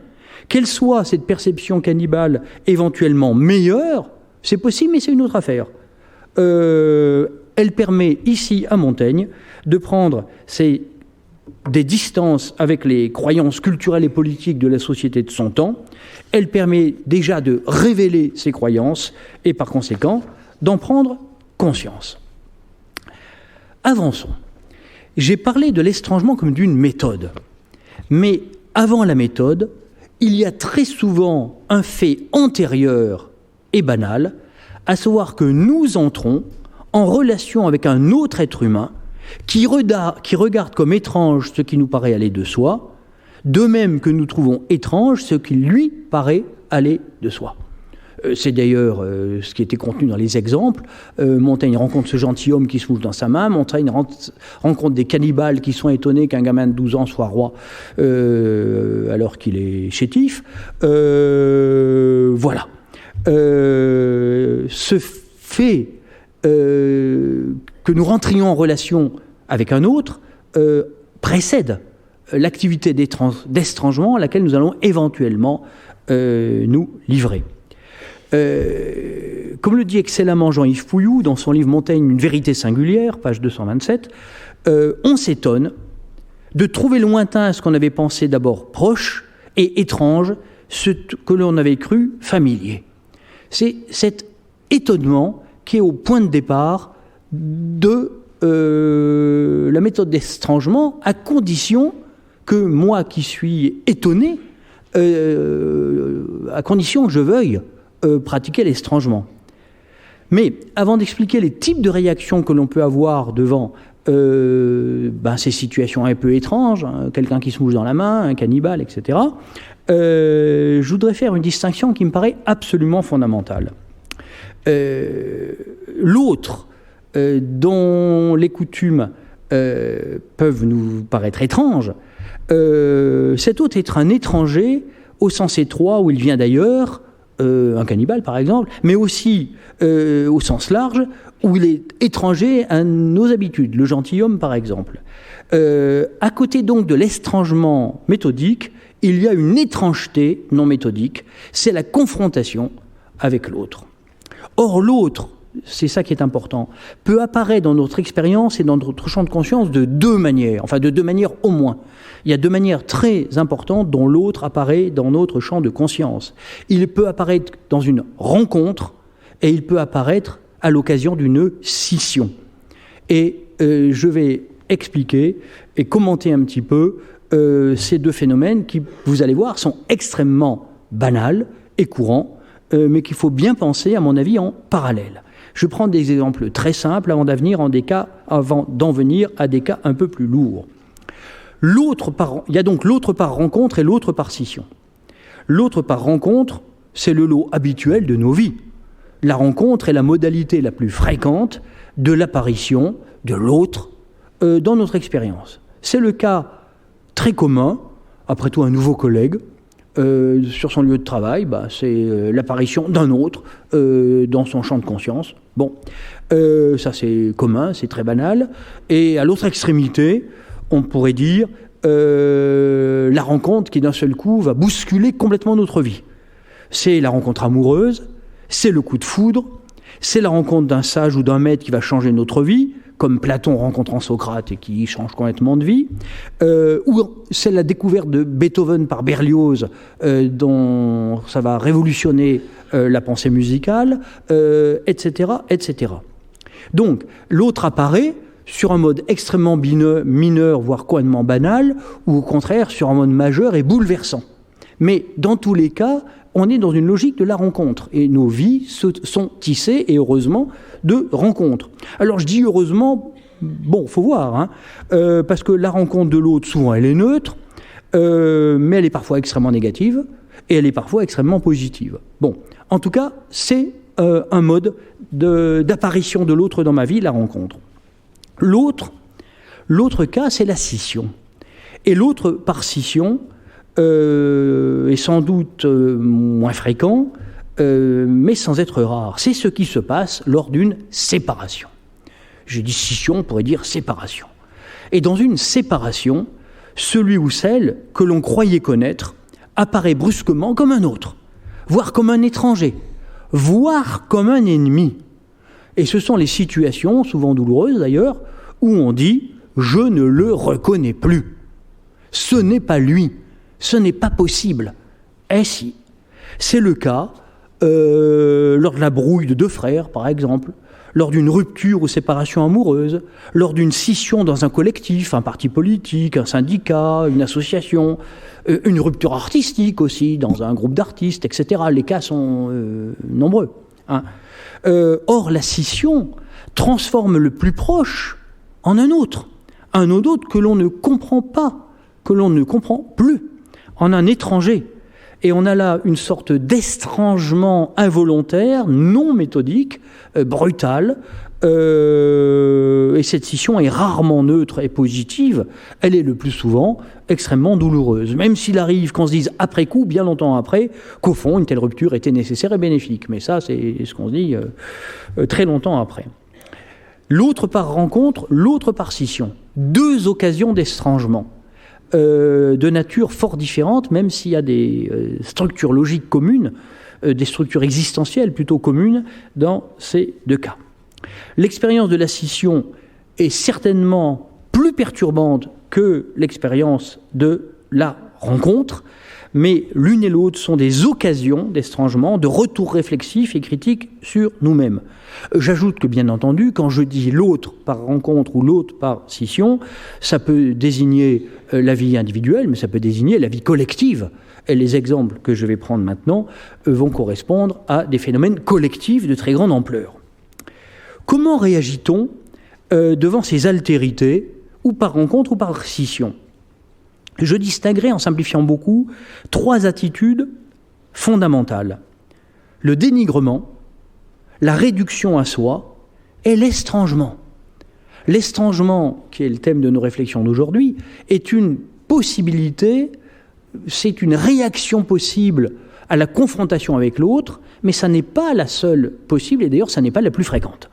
Qu'elle soit, cette perception cannibale, éventuellement meilleure, c'est possible, mais c'est une autre affaire. Elle permet ici à Montaigne de prendre des distances avec les croyances culturelles et politiques de la société de son temps. Elle permet déjà de révéler ses croyances et par conséquent d'en prendre conscience. Avançons. J'ai parlé de l'estrangement comme d'une méthode. Mais avant la méthode, il y a très souvent un fait antérieur et banal, à savoir que nous entrons en relation avec un autre être humain qui regarde comme étrange ce qui nous paraît aller de soi, de même que nous trouvons étrange ce qui lui paraît aller de soi. C'est d'ailleurs ce qui était contenu dans les exemples. Montaigne rencontre ce gentilhomme qui se mouche dans sa main. Montaigne rencontre des cannibales qui sont étonnés qu'un gamin de 12 ans soit roi alors qu'il est chétif. Voilà. Ce fait que nous rentrions en relation avec un autre précède l'activité d'estrangement à laquelle nous allons éventuellement nous livrer. Comme le dit excellemment Jean-Yves Pouilloux dans son livre Montaigne, une vérité singulière, page 227, on s'étonne de trouver lointain ce qu'on avait pensé d'abord proche et étrange, ce que l'on avait cru familier. C'est cet étonnement qui est au point de départ de la méthode d'estrangement, à condition que moi qui suis étonné, à condition que je veuille pratiquer l'estrangement. Mais avant d'expliquer les types de réactions que l'on peut avoir devant ces situations un peu étranges, hein, quelqu'un qui se mouche dans la main, un cannibale, etc., je voudrais faire une distinction qui me paraît absolument fondamentale. L'autre, dont les coutumes peuvent nous paraître étranges, cet autre est un étranger au sens étroit où il vient d'ailleurs, un cannibale par exemple, mais aussi au sens large où il est étranger à nos habitudes, le gentilhomme par exemple. À côté donc de l'estrangement méthodique, il y a une étrangeté non méthodique, c'est la confrontation avec l'autre. Or l'autre c'est ça qui est important, peut apparaître dans notre expérience et dans notre champ de conscience de deux manières, enfin de deux manières au moins. Il y a deux manières très importantes dont l'autre apparaît dans notre champ de conscience. Il peut apparaître dans une rencontre et il peut apparaître à l'occasion d'une scission. Et je vais expliquer et commenter un petit peu ces deux phénomènes qui, vous allez voir, sont extrêmement banals et courants, mais qu'il faut bien penser, à mon avis, en parallèle. Je prends des exemples très simples avant d'en venir à des cas un peu plus lourds. Il y a donc l'autre par rencontre et l'autre par scission. L'autre par rencontre, c'est le lot habituel de nos vies. La rencontre est la modalité la plus fréquente de l'apparition de l'autre dans notre expérience. C'est le cas très commun, après tout un nouveau collègue, sur son lieu de travail, c'est l'apparition d'un autre dans son champ de conscience. Bon, ça c'est commun, c'est très banal. Et à l'autre extrémité, on pourrait dire la rencontre qui d'un seul coup va bousculer complètement notre vie. C'est la rencontre amoureuse, c'est le coup de foudre, c'est la rencontre d'un sage ou d'un maître qui va changer notre vie, comme Platon rencontrant Socrate et qui change complètement de vie, ou c'est la découverte de Beethoven par Berlioz, dont ça va révolutionner la pensée musicale, etc., etc. Donc, l'autre apparaît sur un mode extrêmement mineur, voire complètement banal, ou au contraire sur un mode majeur et bouleversant. Mais dans tous les cas, on est dans une logique de la rencontre. Et nos vies sont tissées, et heureusement, de rencontres. Alors je dis heureusement, bon, faut voir, parce que la rencontre de l'autre, souvent, elle est neutre, mais elle est parfois extrêmement négative, et elle est parfois extrêmement positive. Bon, en tout cas, c'est un mode d'apparition de l'autre dans ma vie, la rencontre. L'autre cas, c'est la scission. Et l'autre par scission est sans doute moins fréquent, mais sans être rare. C'est ce qui se passe lors d'une séparation. Je dis scission, on pourrait dire séparation. Et dans une séparation, celui ou celle que l'on croyait connaître apparaît brusquement comme un autre, voire comme un étranger, voire comme un ennemi. Et ce sont les situations, souvent douloureuses d'ailleurs, où on dit « je ne le reconnais plus ». Ce n'est pas lui, ce n'est pas possible. Eh si, c'est le cas lors de la brouille de deux frères, par exemple, lors d'une rupture ou séparation amoureuse, lors d'une scission dans un collectif, un parti politique, un syndicat, une association, une rupture artistique aussi, dans un groupe d'artistes, etc. Les cas sont nombreux. Or, la scission transforme le plus proche en un autre que l'on ne comprend pas, que l'on ne comprend plus, en un étranger. Et on a là une sorte d'estrangement involontaire, non méthodique, brutal, et cette scission est rarement neutre et positive, elle est le plus souvent extrêmement douloureuse, même s'il arrive qu'on se dise après coup, bien longtemps après, qu'au fond, une telle rupture était nécessaire et bénéfique. Mais ça, c'est ce qu'on se dit très longtemps après. L'autre par rencontre, l'autre par scission. Deux occasions d'estrangement. De nature fort différente, même s'il y a des structures logiques communes, des structures existentielles plutôt communes dans ces deux cas. L'expérience de la scission est certainement plus perturbante que l'expérience de la rencontre, mais l'une et l'autre sont des occasions d'estrangement, de retour réflexif et critique sur nous-mêmes. J'ajoute que, bien entendu, quand je dis l'autre par rencontre ou l'autre par scission, ça peut désigner la vie individuelle, mais ça peut désigner la vie collective. Et les exemples que je vais prendre maintenant vont correspondre à des phénomènes collectifs de très grande ampleur. Comment réagit-on devant ces altérités, ou par rencontre ou par scission ? Je distinguerai, en simplifiant beaucoup, trois attitudes fondamentales. Le dénigrement, la réduction à soi et l'estrangement. L'estrangement, qui est le thème de nos réflexions d'aujourd'hui, est une possibilité, c'est une réaction possible à la confrontation avec l'autre, mais ça n'est pas la seule possible, et d'ailleurs ça n'est pas la plus fréquente.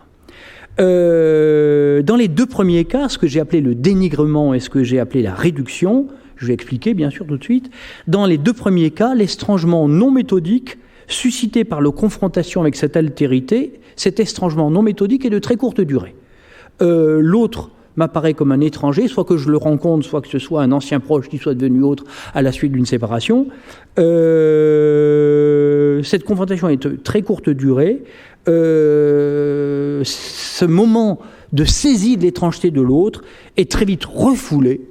Dans les deux premiers cas, ce que j'ai appelé le dénigrement et ce que j'ai appelé la réduction, je vais expliquer bien sûr tout de suite, dans les deux premiers cas, l'estrangement non méthodique suscité par la confrontation avec cette altérité, cet estrangement non méthodique est de très courte durée. L'autre m'apparaît comme un étranger, soit que je le rencontre, soit que ce soit un ancien proche qui soit devenu autre à la suite d'une séparation. Cette confrontation est de très courte durée. Ce moment de saisie de l'étrangeté de l'autre est très vite refoulé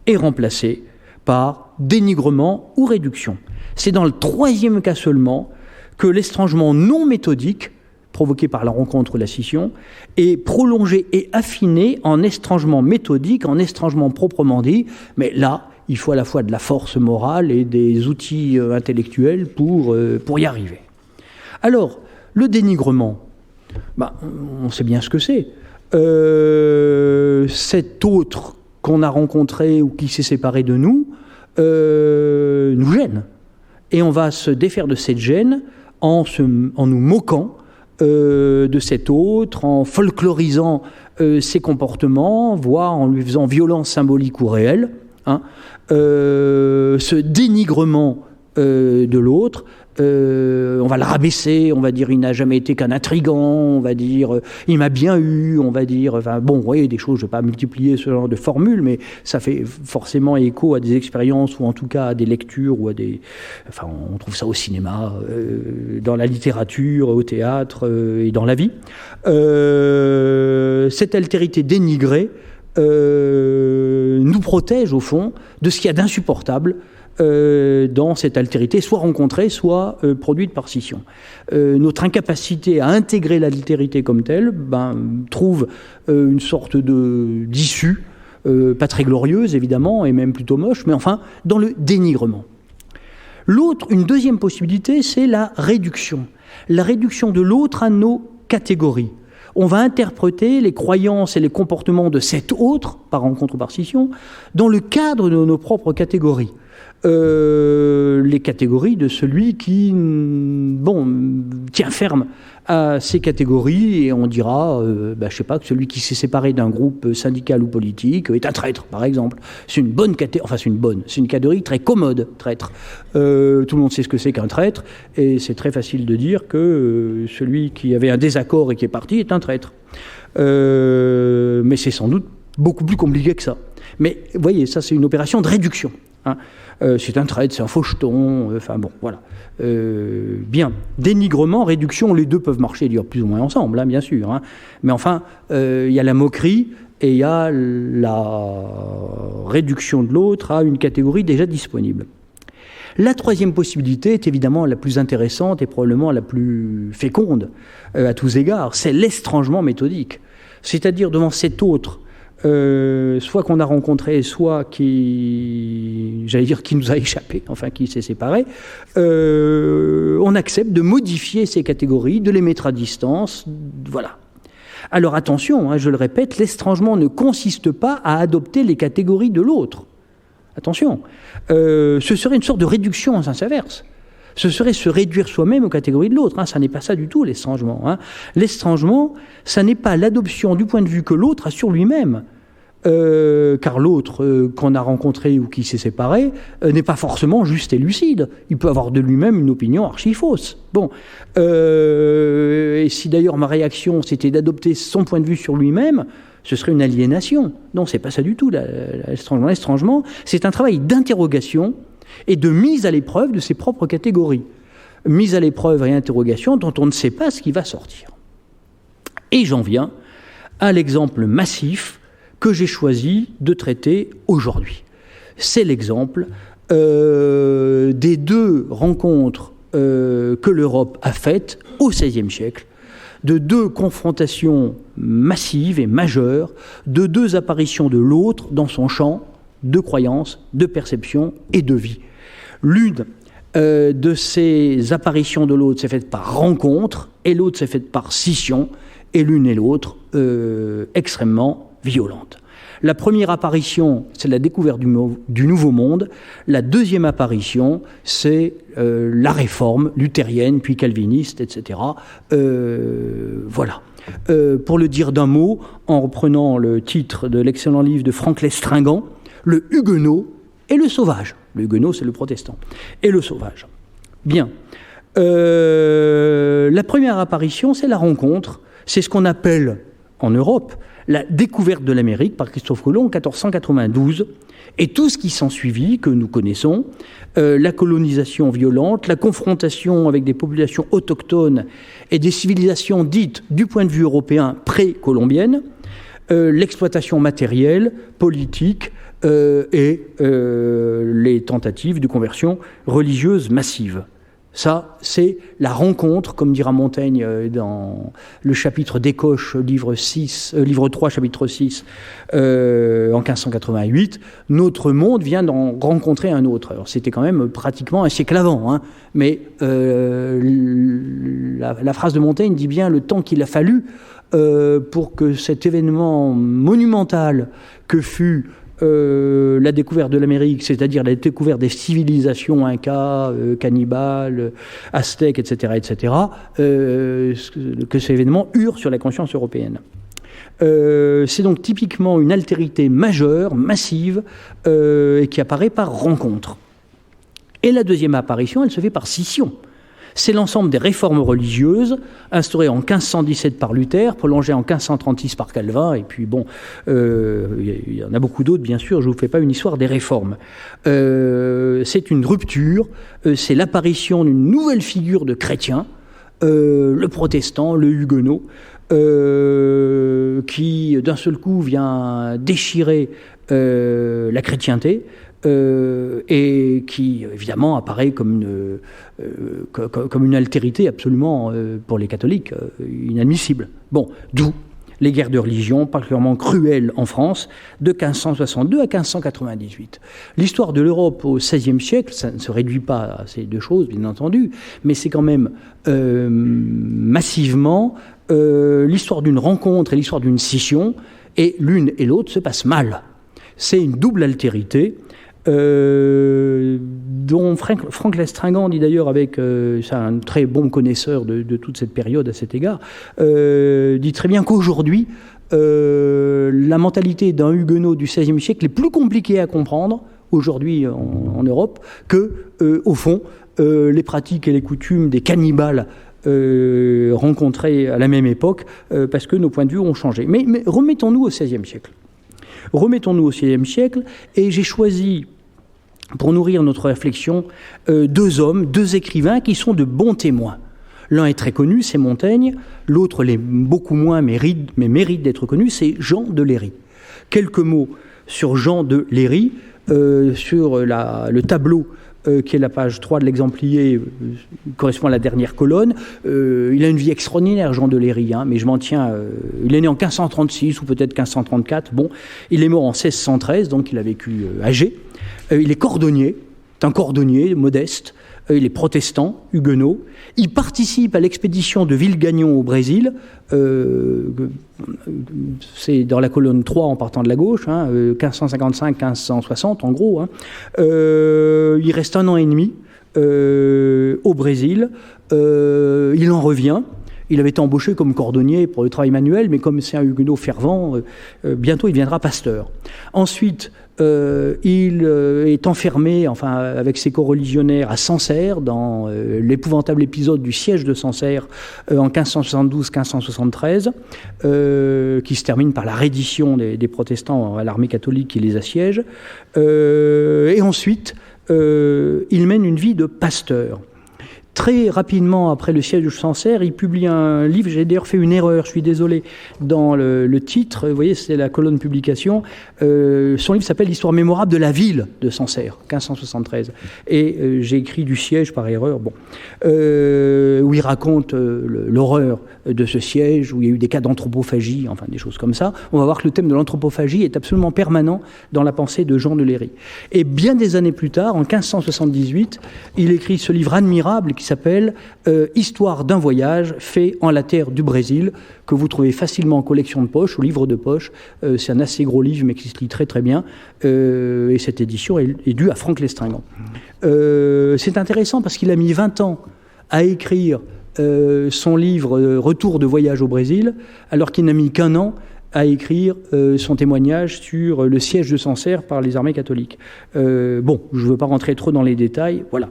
et remplacé par dénigrement ou réduction. C'est dans le troisième cas seulement que l'estrangement non méthodique, provoqué par la rencontre ou la scission, est prolongé et affiné en estrangement méthodique, en estrangement proprement dit, mais là, il faut à la fois de la force morale et des outils intellectuels pour y arriver. Alors, le dénigrement, on sait bien ce que c'est. Cet autre qu'on a rencontré ou qui s'est séparé de nous gêne. Et on va se défaire de cette gêne en nous moquant de cet autre, en folklorisant ses comportements, voire en lui faisant violence symbolique ou réelle. Ce dénigrement de l'autre, on va le rabaisser, on va dire il n'a jamais été qu'un intrigant, on va dire il m'a bien eu, on va dire, enfin bon, vous voyez, des choses, je ne vais pas multiplier ce genre de formules, mais ça fait forcément écho à des expériences ou en tout cas à des lectures ou à des, enfin on trouve ça au cinéma, dans la littérature, au théâtre et dans la vie. Cette altérité dénigrée nous protège au fond de ce qu'il y a d'insupportable dans cette altérité, soit rencontrée, soit produite par scission. Notre incapacité à intégrer l'altérité comme telle trouve une sorte d'issue, pas très glorieuse évidemment, et même plutôt moche, mais enfin dans le dénigrement. Une deuxième possibilité, c'est la réduction de l'autre à nos catégories. On va interpréter les croyances et les comportements de cet autre, par rencontre ou par scission, dans le cadre de nos propres catégories. Les catégories de celui qui tient ferme à ces catégories, et on dira, je sais pas, que celui qui s'est séparé d'un groupe syndical ou politique est un traître, par exemple. C'est une bonne catégorie, c'est une catégorie très commode, traître. Tout le monde sait ce que c'est qu'un traître, et c'est très facile de dire que celui qui avait un désaccord et qui est parti est un traître. Mais c'est sans doute beaucoup plus compliqué que ça. Mais vous voyez, ça c'est une opération de réduction. C'est un traître, c'est un faucheton, enfin bon, voilà. Bien, dénigrement, réduction, les deux peuvent marcher d'ailleurs plus ou moins ensemble, bien sûr. Mais enfin, il y a la moquerie et il y a la réduction de l'autre à une catégorie déjà disponible. La troisième possibilité est évidemment la plus intéressante et probablement la plus féconde à tous égards, c'est l'estrangement méthodique. C'est-à-dire devant cet autre, soit qu'on a rencontré, soit qui nous a échappé, enfin qui s'est séparé, on accepte de modifier ces catégories, de les mettre à distance, voilà. Alors attention, je le répète, l'estrangement ne consiste pas à adopter les catégories de l'autre. Attention, ce serait une sorte de réduction en sens inverse. Ce serait se réduire soi-même aux catégories de l'autre. Ça n'est pas ça du tout, l'estrangement. L'estrangement, ça n'est pas l'adoption du point de vue que l'autre a sur lui-même. Car l'autre qu'on a rencontré ou qui s'est séparé n'est pas forcément juste et lucide. Il peut avoir de lui-même une opinion archi-fausse. Bon. Et si d'ailleurs ma réaction c'était d'adopter son point de vue sur lui-même, ce serait une aliénation. Non, c'est pas ça du tout, l'estrangement. L'estrangement, c'est un travail d'interrogation et de mise à l'épreuve de ses propres catégories. Mise à l'épreuve et interrogation dont on ne sait pas ce qui va sortir. Et j'en viens à l'exemple massif que j'ai choisi de traiter aujourd'hui. C'est l'exemple des deux rencontres que l'Europe a faites au XVIe siècle, de deux confrontations massives et majeures, de deux apparitions de l'autre dans son champ de croyance, de perception et de vie. L'une de ces apparitions de l'autre s'est faite par rencontre et l'autre s'est faite par scission, et l'une et l'autre extrêmement violentes. La première apparition, c'est la découverte du Nouveau Monde. La deuxième apparition, c'est la réforme luthérienne, puis calviniste, etc. Voilà. Pour le dire d'un mot, en reprenant le titre de l'excellent livre de Franck Lestringant, le huguenot et le sauvage. Le huguenot, c'est le protestant. Et le sauvage. Bien. La première apparition, c'est la rencontre. C'est ce qu'on appelle, en Europe, la découverte de l'Amérique par Christophe Colomb en 1492. Et tout ce qui s'ensuivit, que nous connaissons, la colonisation violente, la confrontation avec des populations autochtones et des civilisations dites, du point de vue européen, pré-colombiennes, l'exploitation matérielle, politique et les tentatives de conversion religieuse massive. Ça, c'est la rencontre, comme dira Montaigne dans le chapitre d'Écoche, livre 3, chapitre 6, en 1588. Notre monde vient d'en rencontrer un autre. Alors, c'était quand même pratiquement un siècle avant, hein, mais la phrase de Montaigne dit bien le temps qu'il a fallu pour que cet événement monumental que fut la découverte de l'Amérique, c'est-à-dire la découverte des civilisations incas, cannibales, aztèques, etc., que cet événement hurle sur la conscience européenne. C'est donc typiquement une altérité majeure, massive, qui apparaît par rencontre. Et la deuxième apparition, elle se fait par scission. C'est l'ensemble des réformes religieuses instaurées en 1517 par Luther, prolongées en 1536 par Calvin, et puis bon, il y en a beaucoup d'autres, bien sûr, je ne vous fais pas une histoire des réformes. C'est une rupture, c'est l'apparition d'une nouvelle figure de chrétien, le protestant, le huguenot, qui d'un seul coup vient déchirer la chrétienté, et qui évidemment apparaît comme une altérité absolument pour les catholiques inadmissible. Bon, d'où les guerres de religion particulièrement cruelles en France de 1562 à 1598. L'histoire de l'Europe au XVIe siècle, ça ne se réduit pas à ces deux choses, bien entendu, mais c'est quand même massivement l'histoire d'une rencontre et l'histoire d'une scission, et l'une et l'autre se passent mal. C'est une double altérité dont Franck Lestringant dit d'ailleurs, c'est un très bon connaisseur de toute cette période à cet égard, dit très bien qu'aujourd'hui, la mentalité d'un huguenot du XVIe siècle est plus compliquée à comprendre aujourd'hui en Europe que, au fond, les pratiques et les coutumes des cannibales rencontrés à la même époque, parce que nos points de vue ont changé. Mais remettons-nous au XVIe siècle. Remettons-nous au XVIe siècle, et j'ai choisi, pour nourrir notre réflexion, deux écrivains qui sont de bons témoins. L'un est très connu, c'est Montaigne, l'autre l'est beaucoup moins, mais mérite d'être connu, c'est Jean de Léry. Quelques mots sur Jean de Léry, sur le tableau qui est la page 3 de l'exemplier, correspond à la dernière colonne. Il a une vie extraordinaire, Jean de Léry, hein, mais je m'en tiens... il est né en 1536 ou peut-être 1534. Bon, il est mort en 1613, donc il a vécu âgé. Il est cordonnier, un cordonnier modeste. Il est protestant, huguenot. Il participe à l'expédition de Villegagnon au Brésil. C'est dans la colonne 3 en partant de la gauche, 1555-1560 en gros. Il reste 1 an et demi au Brésil. Il en revient. Il avait été embauché comme cordonnier pour le travail manuel, mais comme c'est un huguenot fervent, bientôt il deviendra pasteur. Ensuite, il est enfermé, avec ses coreligionnaires, à Sancerre, dans l'épouvantable épisode du siège de Sancerre en 1572-1573, qui se termine par la reddition des protestants à l'armée catholique qui les assiège. Et ensuite, il mène une vie de pasteur. Très rapidement après le siège de Sancerre, il publie un livre, j'ai d'ailleurs fait une erreur, je suis désolé, dans le titre, vous voyez, c'est la colonne publication. Son livre s'appelle « L'histoire mémorable de la ville de Sancerre », 1573. Et j'ai écrit du siège par erreur, où il raconte l'horreur de ce siège, où il y a eu des cas d'anthropophagie, des choses comme ça. On va voir que le thème de l'anthropophagie est absolument permanent dans la pensée de Jean de Léry. Et bien des années plus tard, en 1578, il écrit ce livre admirable qui s'appelle « Histoire d'un voyage fait en la terre du Brésil », que vous trouvez facilement en collection de poche, ou livre de poche. C'est un assez gros livre, mais qui se lit très très bien. Et cette édition est due à Franck Lestringant. C'est intéressant parce qu'il a mis 20 ans à écrire son livre « Retour de voyage au Brésil », alors qu'il n'a mis qu'1 an à écrire son témoignage sur le siège de Sancerre par les armées catholiques. Bon, je ne veux pas rentrer trop dans les détails, voilà.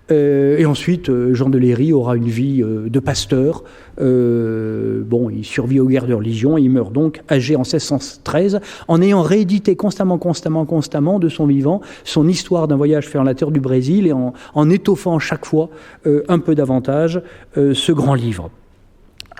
Et ensuite, Jean de Léry aura une vie de pasteur. Bon, il survit aux guerres de religion, il meurt donc âgé en 1613, en ayant réédité constamment de son vivant son histoire d'un voyage fait en la terre du Brésil et en étoffant chaque fois un peu davantage ce grand livre.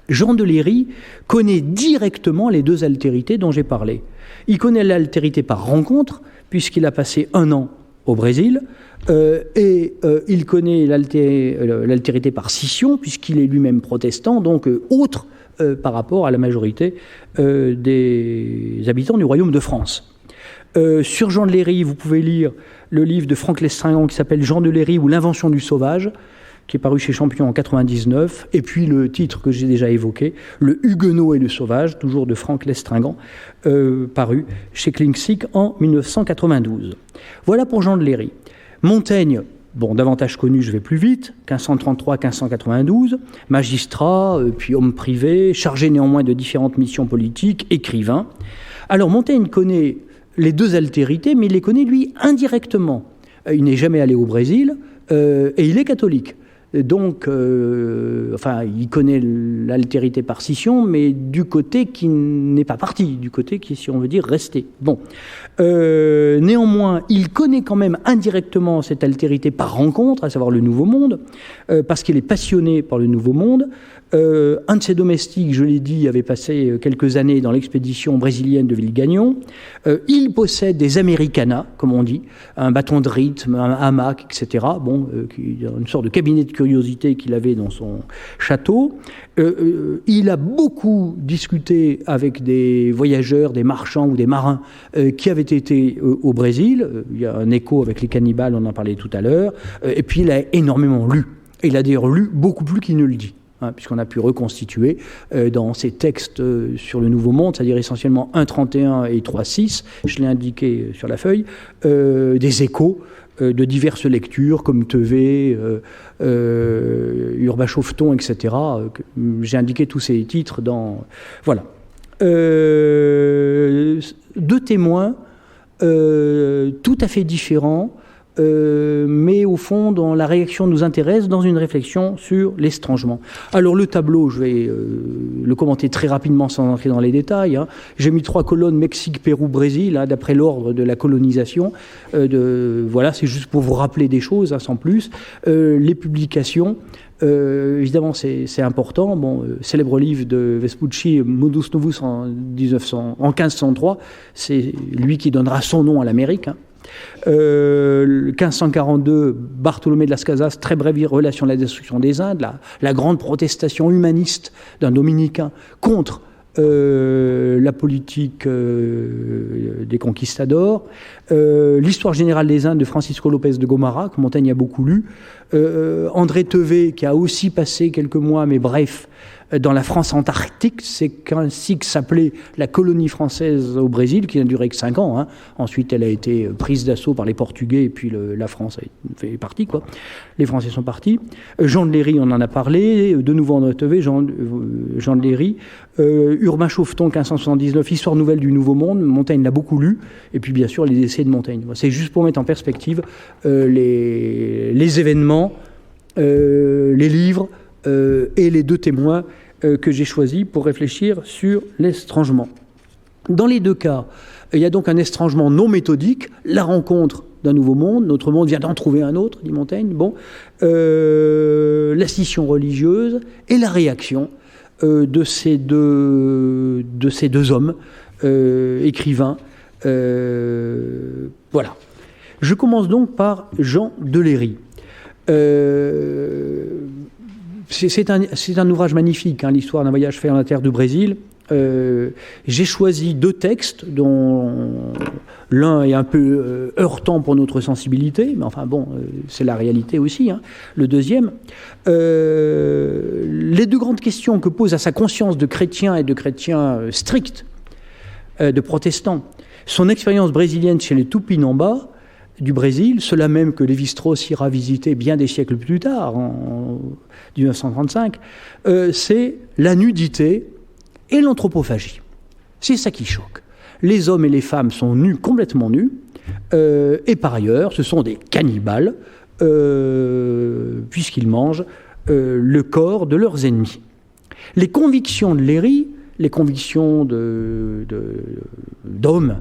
Jean de Léry connaît directement les deux altérités dont j'ai parlé. Il connaît l'altérité par rencontre, puisqu'il a passé 1 an au Brésil, et il connaît l'altérité par scission, puisqu'il est lui-même protestant, donc autre par rapport à la majorité des habitants du royaume de France. Sur Jean de Léry, vous pouvez lire le livre de Franck Lestringant qui s'appelle Jean de Léry ou l'invention du sauvage, qui est paru chez Champion en 99, et puis le titre que j'ai déjà évoqué, Le Huguenot et le Sauvage, toujours de Franck Lestringant, paru chez Klingsik en 1992. Voilà pour Jean de Léry. Montaigne, bon, davantage connu, je vais plus vite, 1533-1592, magistrat, puis homme privé, chargé néanmoins de différentes missions politiques, écrivain. Alors Montaigne connaît les deux altérités, mais il les connaît, lui, indirectement. Il n'est jamais allé au Brésil, et il est catholique. Donc, il connaît l'altérité par scission, mais du côté qui n'est pas parti, du côté qui, si on veut dire, resté. Bon. Néanmoins, il connaît quand même indirectement cette altérité par rencontre, à savoir le Nouveau Monde, parce qu'il est passionné par le Nouveau Monde. Un de ses domestiques, je l'ai dit, avait passé quelques années dans l'expédition brésilienne de Villegagnon. Il possède des americanas, comme on dit, un bâton de rythme, un hamac, etc. Bon, une sorte de cabinet de curiosité qu'il avait dans son château. Il a beaucoup discuté avec des voyageurs, des marchands ou des marins qui avaient été au Brésil. Il y a un écho avec les cannibales, on en parlait tout à l'heure. Et puis il a énormément lu. Et il a d'ailleurs lu beaucoup plus qu'il ne le dit. Puisqu'on a pu reconstituer dans ces textes sur le Nouveau Monde, c'est-à-dire essentiellement 1.31 et 3.6, je l'ai indiqué sur la feuille, des échos de diverses lectures, comme Tevet, Urbain-Chauveton, etc. J'ai indiqué tous ces titres dans... Voilà. 2 témoins tout à fait différents, mais au fond, dont la réaction nous intéresse dans une réflexion sur l'estrangement. Alors le tableau, je vais le commenter très rapidement sans entrer dans les détails. J'ai mis 3 colonnes Mexique, Pérou, Brésil, d'après l'ordre de la colonisation. Voilà, c'est juste pour vous rappeler des choses, sans plus. Les publications, évidemment, c'est important. Bon, célèbre livre de Vespucci, Modus Novus en 1503, c'est lui qui donnera son nom à l'Amérique. 1542, Bartholomé de Las Casas, très brève relation à la destruction des Indes, la grande protestation humaniste d'un dominicain contre la politique des conquistadors, l'histoire générale des Indes de Francisco Lopez de Gomara, que Montaigne a beaucoup lu, André Tevet, qui a aussi passé quelques mois, mais bref, dans la France antarctique, c'est ainsi que s'appelait la colonie française au Brésil, qui n'a duré que 5 ans. Ensuite, elle a été prise d'assaut par les Portugais, et puis la France fait partie, quoi. Les Français sont partis. Jean de Léry, on en a parlé. De nouveau André Tevet, Jean de Léry. Urbain-Chauveton, 1579, Histoire nouvelle du Nouveau Monde. Montaigne l'a beaucoup lu. Et puis, bien sûr, les essais de Montaigne. C'est juste pour mettre en perspective les événements, les livres et les 2 témoins que j'ai choisis pour réfléchir sur l'estrangement. Dans les 2 cas, il y a donc un estrangement non méthodique, la rencontre d'un nouveau monde, notre monde vient d'en trouver un autre, dit Montaigne, bon, la scission religieuse et la réaction de ces deux hommes, écrivains. Voilà. Je commence donc par Jean de Léry. C'est un ouvrage magnifique, l'histoire d'un voyage fait en la terre du Brésil. J'ai choisi 2 textes, dont l'un est un peu heurtant pour notre sensibilité, mais enfin bon, c'est la réalité aussi. Le deuxième, les 2 grandes questions que pose à sa conscience de chrétien et de chrétien strict, de protestant, son expérience brésilienne chez les Tupinambás du Brésil, cela même que Lévi-Strauss ira visiter bien des siècles plus tard, en 1935, c'est la nudité et l'anthropophagie. C'est ça qui choque. Les hommes et les femmes sont nus, complètement nus, et par ailleurs, ce sont des cannibales, puisqu'ils mangent le corps de leurs ennemis. Les convictions de Léry, les convictions d'hommes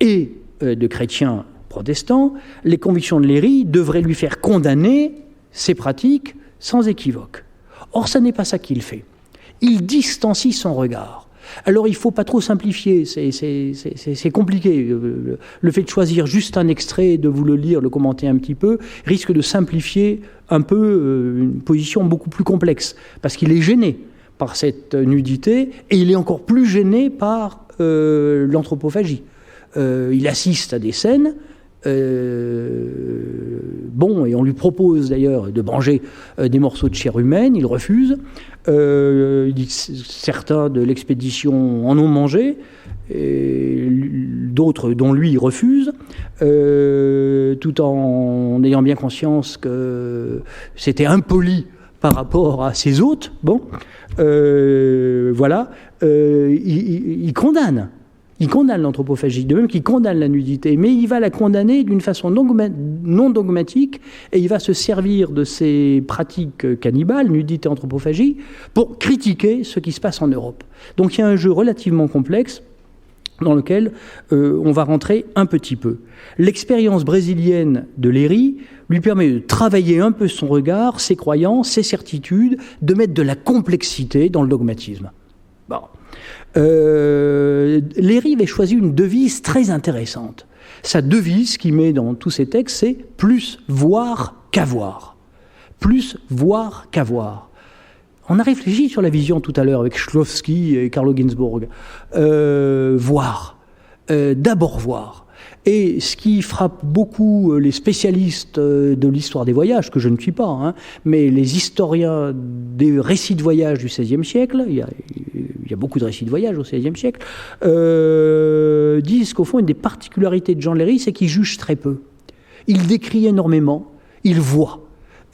et de chrétiens protestants, les convictions de Léry devraient lui faire condamner ces pratiques sans équivoque. Or, ça n'est pas ça qu'il fait. Il distancie son regard. Alors, il ne faut pas trop simplifier, c'est compliqué. Le fait de choisir juste un extrait, de vous le lire, le commenter un petit peu, risque de simplifier un peu une position beaucoup plus complexe, parce qu'il est gêné par cette nudité, et il est encore plus gêné par l'anthropophagie. Il assiste à des scènes, et on lui propose d'ailleurs de manger des morceaux de chair humaine, il refuse. Il dit que certains de l'expédition en ont mangé, et d'autres dont lui il refuse, tout en ayant bien conscience que c'était impoli par rapport à ses hôtes. Il condamne. Il condamne l'anthropophagie, de même qu'il condamne la nudité, mais il va la condamner d'une façon non dogmatique, et il va se servir de ces pratiques cannibales, nudité, anthropophagie, pour critiquer ce qui se passe en Europe. Donc il y a un jeu relativement complexe dans lequel on va rentrer un petit peu. L'expérience brésilienne de Léry lui permet de travailler un peu son regard, ses croyances, ses certitudes, de mettre de la complexité dans le dogmatisme. Bon. Léry avait choisi une devise très intéressante. Sa devise qu'il met dans tous ses textes, c'est « plus voir qu'avoir ». Plus voir qu'avoir. On a réfléchi sur la vision tout à l'heure avec Schlowski et Carlo Ginzburg. Voir. D'abord voir. Et ce qui frappe beaucoup les spécialistes de l'histoire des voyages, que je ne suis pas, mais les historiens des récits de voyage du XVIe siècle, il y a beaucoup de récits de voyage au XVIe siècle, disent qu'au fond, une des particularités de Jean Léry, c'est qu'il juge très peu. Il décrit énormément, il voit.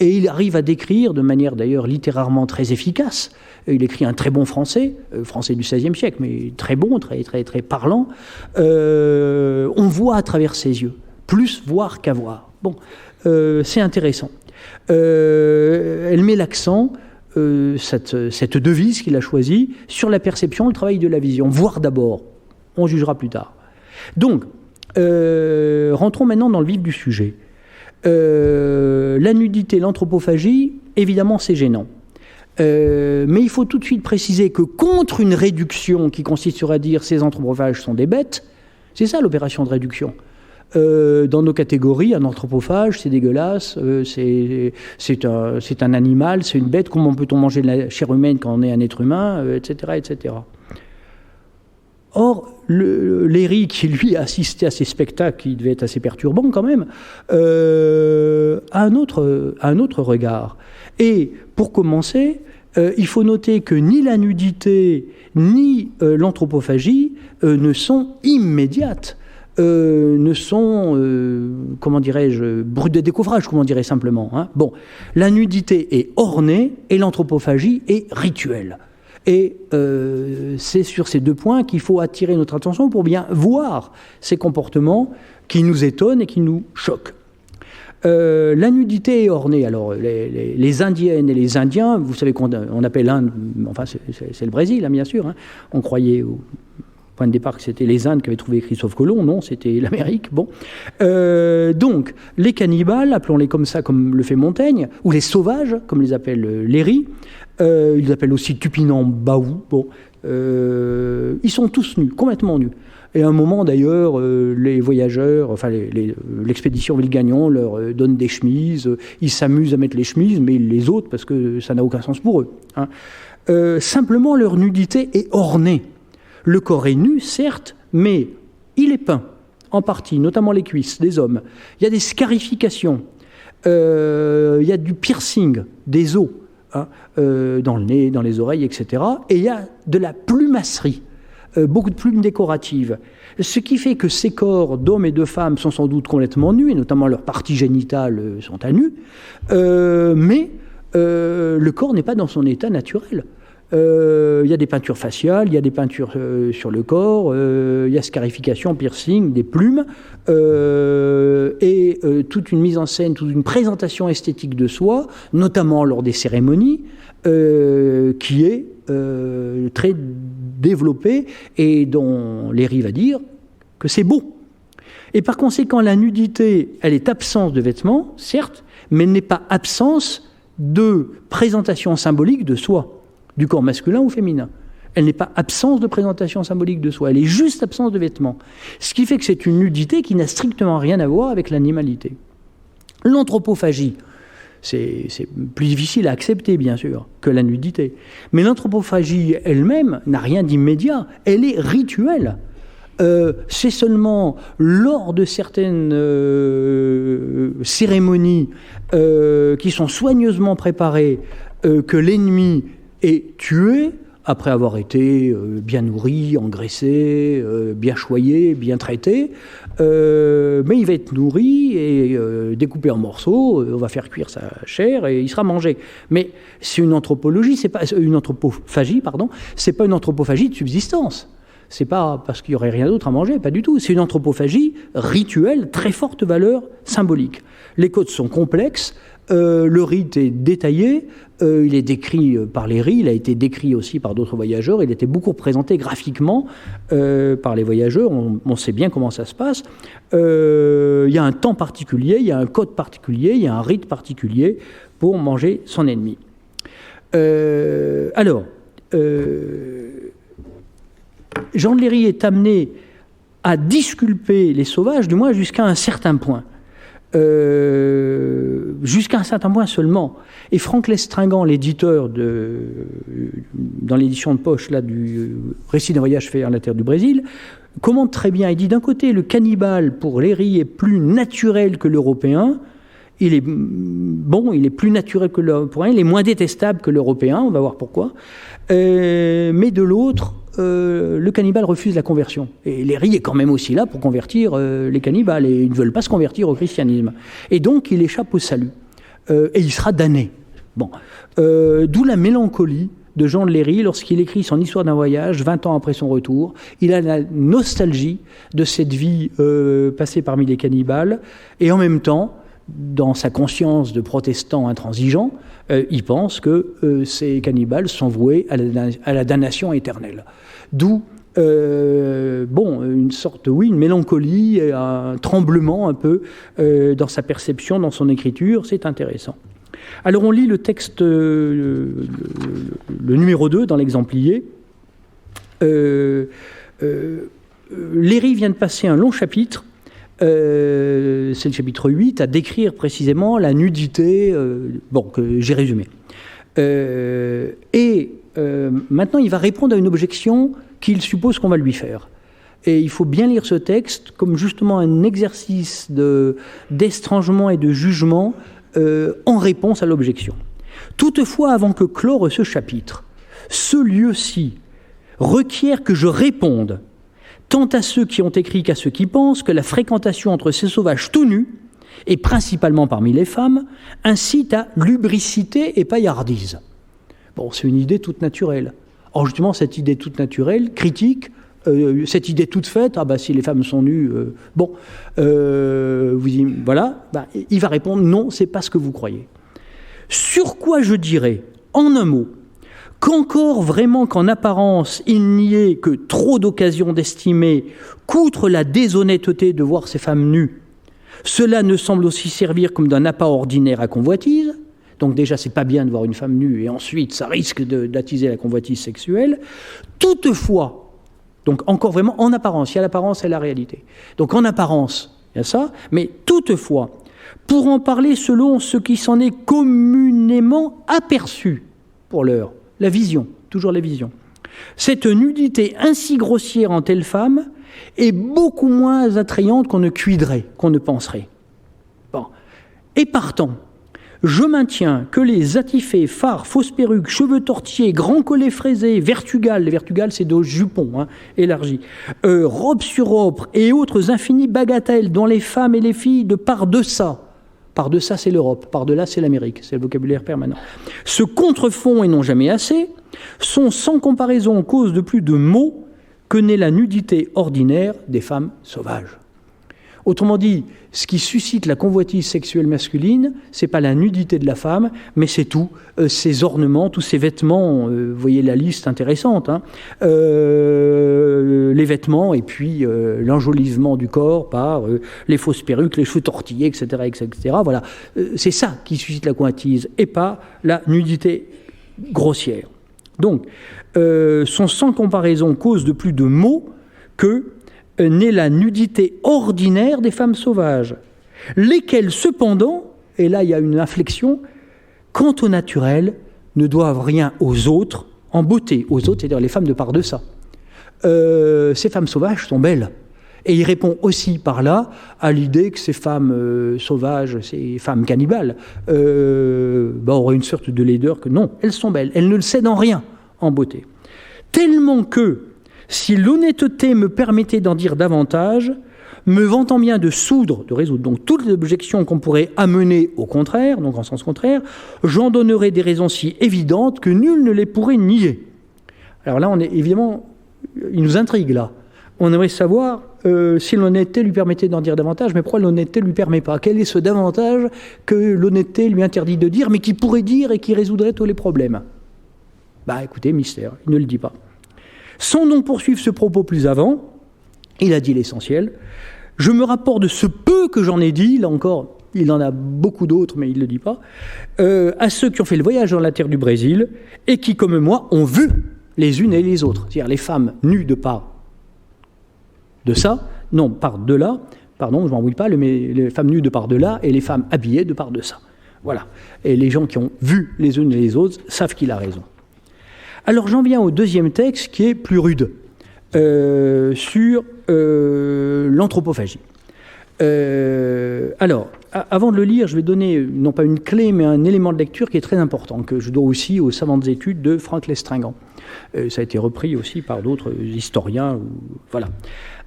Et il arrive à décrire, de manière d'ailleurs littérairement très efficace, il écrit un très bon français, français du XVIe siècle, mais très bon, très, très, très parlant. On voit à travers ses yeux, plus voir qu'avoir. Bon, c'est intéressant. Elle met l'accent, cette devise qu'il a choisie, sur la perception, le travail de la vision. Voir d'abord, on jugera plus tard. Donc, rentrons maintenant dans le vif du sujet. La nudité, l'anthropophagie, évidemment, c'est gênant. Mais il faut tout de suite préciser que contre une réduction qui consisterait à dire ces anthropophages sont des bêtes, c'est ça l'opération de réduction. Dans nos catégories, un anthropophage, c'est dégueulasse, c'est un animal, c'est une bête, comment peut-on manger de la chair humaine quand on est un être humain, etc., etc. Or, Léry, qui lui a assisté à ces spectacles qui devaient être assez perturbants quand même, a un autre regard. Et pour commencer, il faut noter que ni la nudité ni l'anthropophagie ne sont immédiates, ne sont, comment dirais-je, brutes de découvrage, comme on dirait simplement. Bon, la nudité est ornée et l'anthropophagie est rituelle. Et c'est sur ces deux points qu'il faut attirer notre attention pour bien voir ces comportements qui nous étonnent et qui nous choquent. La nudité est ornée. Alors, les Indiennes et les Indiens, vous savez qu'on appelle l'Inde, enfin c'est le Brésil, bien sûr. On croyait au point de départ que c'était les Indes qui avaient trouvé Christophe Colomb. Non, c'était l'Amérique. Bon. Donc, les cannibales, appelons-les comme ça, comme le fait Montaigne, ou les sauvages, comme les appelle Léry, ils les appellent aussi Tupinambaou. Bon. Ils sont tous nus, complètement nus. Et à un moment, d'ailleurs, les voyageurs, enfin l'expédition Ville-Gagnon leur donne des chemises. Ils s'amusent à mettre les chemises, mais ils les ôtent parce que ça n'a aucun sens pour eux. Simplement, leur nudité est ornée. Le corps est nu, certes, mais il est peint, en partie, notamment les cuisses des hommes. Il y a des scarifications, il y a du piercing des os, dans le nez, dans les oreilles, etc. Et il y a de la plumasserie. Beaucoup de plumes décoratives. Ce qui fait que ces corps d'hommes et de femmes sont sans doute complètement nus, et notamment leurs parties génitales sont à nu, mais le corps n'est pas dans son état naturel. il y a des peintures faciales, il y a des peintures sur le corps, il y a scarification, piercing, des plumes, et toute une mise en scène, toute une présentation esthétique de soi, notamment lors des cérémonies, qui est très développée et dont Léry va dire que c'est beau. Et par conséquent, la nudité, elle est absence de vêtements, certes, mais elle n'est pas absence de présentation symbolique de soi, du corps masculin ou féminin. Elle n'est pas absence de présentation symbolique de soi, elle est juste absence de vêtements. Ce qui fait que c'est une nudité qui n'a strictement rien à voir avec l'animalité. L'anthropophagie, c'est plus difficile à accepter, bien sûr, que la nudité. Mais l'anthropophagie elle-même n'a rien d'immédiat, elle est rituelle. C'est seulement lors de certaines cérémonies qui sont soigneusement préparées que l'ennemi est tué après avoir été bien nourri, engraissé, bien choyé, bien traité. Mais il va être nourri et découpé en morceaux, on va faire cuire sa chair et il sera mangé. Mais c'est une anthropologie, c'est pas une anthropophagie, pardon, c'est pas une anthropophagie de subsistance. C'est pas parce qu'il n'y aurait rien d'autre à manger, pas du tout. C'est une anthropophagie rituelle, très forte valeur symbolique. Les codes sont complexes, le rite est détaillé, il est décrit par Léry, il a été décrit aussi par d'autres voyageurs, il était beaucoup représenté graphiquement par les voyageurs, on sait bien comment ça se passe. Il y a un temps particulier, il y a un code particulier, il y a un rite particulier pour manger son ennemi. Jean de Léry est amené à disculper les sauvages, du moins jusqu'à un certain point. Jusqu'à un certain point seulement. Et Franck Lestringant, l'éditeur dans l'édition de poche là, du Récit d'un voyage fait à la terre du Brésil, commente très bien. Il dit d'un côté, le cannibale pour Léry est plus naturel que l'Européen. Il est plus naturel que l'Européen, il est moins détestable que l'Européen, on va voir pourquoi. Mais de l'autre, le cannibale refuse la conversion. Et Léry est quand même aussi là pour convertir les cannibales, et ils ne veulent pas se convertir au christianisme. Et donc, il échappe au salut. Et il sera damné. Bon. D'où la mélancolie de Jean de Léry lorsqu'il écrit son Histoire d'un voyage, 20 ans après son retour. Il a la nostalgie de cette vie passée parmi les cannibales, et en même temps, dans sa conscience de protestant intransigeant, il pense que ces cannibales sont voués à la damnation éternelle. D'où une sorte, une mélancolie, un tremblement un peu dans sa perception, dans son écriture. C'est intéressant. Alors on lit le texte, le numéro 2 dans l'exemplier. Léry vient de passer un long chapitre, c'est le chapitre 8, à décrire précisément la nudité, que j'ai résumé. Maintenant, il va répondre à une objection qu'il suppose qu'on va lui faire. Et il faut bien lire ce texte comme justement un exercice d'estrangement et de jugement en réponse à l'objection. Toutefois, avant que clore ce chapitre, ce lieu-ci requiert que je réponde tant à ceux qui ont écrit qu'à ceux qui pensent que la fréquentation entre ces sauvages tout nus, et principalement parmi les femmes, incite à lubricité et paillardise. Bon, c'est une idée toute naturelle. Or, justement, cette idée toute naturelle, critique, cette idée toute faite, si les femmes sont nues, il va répondre, non, c'est pas ce que vous croyez. Sur quoi je dirais, en un mot, qu'encore vraiment qu'en apparence il n'y ait que trop d'occasions d'estimer qu'outre la déshonnêteté de voir ces femmes nues, cela ne semble aussi servir comme d'un appât ordinaire à convoitise. Donc déjà, c'est pas bien de voir une femme nue, et ensuite, ça risque d'attiser la convoitise sexuelle. Toutefois, donc encore vraiment en apparence, il y a l'apparence et la réalité. Donc en apparence, il y a ça, mais toutefois, pour en parler selon ce qui s'en est communément aperçu pour l'heure, la vision, toujours la vision. Cette nudité ainsi grossière en telle femme est beaucoup moins attrayante qu'on ne cuiderait, qu'on ne penserait. Bon. Et partant, je maintiens que les attifées, fards, fausses perruques, cheveux tortillés, grands collets fraisés, vertugales, les vertugales c'est de jupons élargis, robes sur robes et autres infinies bagatelles dont les femmes et les filles de par deçà, Par-deçà, c'est l'Europe. Par-delà, c'est l'Amérique. C'est le vocabulaire permanent. Se contrefont et n'ont jamais assez, sont sans comparaison cause de plus de maux que n'est la nudité ordinaire des femmes sauvages. Autrement dit, ce qui suscite la convoitise sexuelle masculine, c'est pas la nudité de la femme, mais c'est tout, ses ornements, tous ses vêtements, vous voyez la liste intéressante, hein, les vêtements et puis l'enjolivement du corps par les fausses perruques, les cheveux tortillés, etc., etc. Voilà, c'est ça qui suscite la convoitise et pas la nudité grossière. Donc, sont sans comparaison cause de plus de maux que n'est la nudité ordinaire des femmes sauvages, lesquelles cependant, et là il y a une inflexion, quant au naturel, ne doivent rien aux autres en beauté, aux autres, c'est-à-dire les femmes de par-deçà. Ces femmes sauvages sont belles. Et il répond aussi par là à l'idée que ces femmes sauvages, ces femmes cannibales, auraient une sorte de laideur que non, elles sont belles, elles ne le cèdent en rien en beauté. Tellement que, si l'honnêteté me permettait d'en dire davantage, me vantant bien de résoudre donc toutes les objections qu'on pourrait amener au contraire, donc en sens contraire, j'en donnerais des raisons si évidentes que nul ne les pourrait nier. Alors là, on est évidemment, il nous intrigue là. On aimerait savoir si l'honnêteté lui permettait d'en dire davantage, mais pourquoi l'honnêteté ne lui permet pas ? Quel est ce davantage que l'honnêteté lui interdit de dire, mais qui pourrait dire et qui résoudrait tous les problèmes ? Écoutez, mystère, il ne le dit pas. Sans donc poursuivre ce propos plus avant, il a dit l'essentiel. Je me rapporte de ce peu que j'en ai dit, là encore, il en a beaucoup d'autres, mais il ne le dit pas, à ceux qui ont fait le voyage dans la terre du Brésil et qui, comme moi, ont vu les unes et les autres. C'est-à-dire les femmes nues de part de ça, non, par de là, pardon, je ne m'embrouille pas, les femmes nues de part de là et les femmes habillées de part de ça. Voilà. Et les gens qui ont vu les unes et les autres savent qu'il a raison. Alors j'en viens au deuxième texte qui est plus rude, sur l'anthropophagie. Alors, avant de le lire, je vais donner, non pas une clé, mais un élément de lecture qui est très important, que je dois aussi aux savantes études de Franck Lestringant. Ça a été repris aussi par d'autres historiens. Voilà.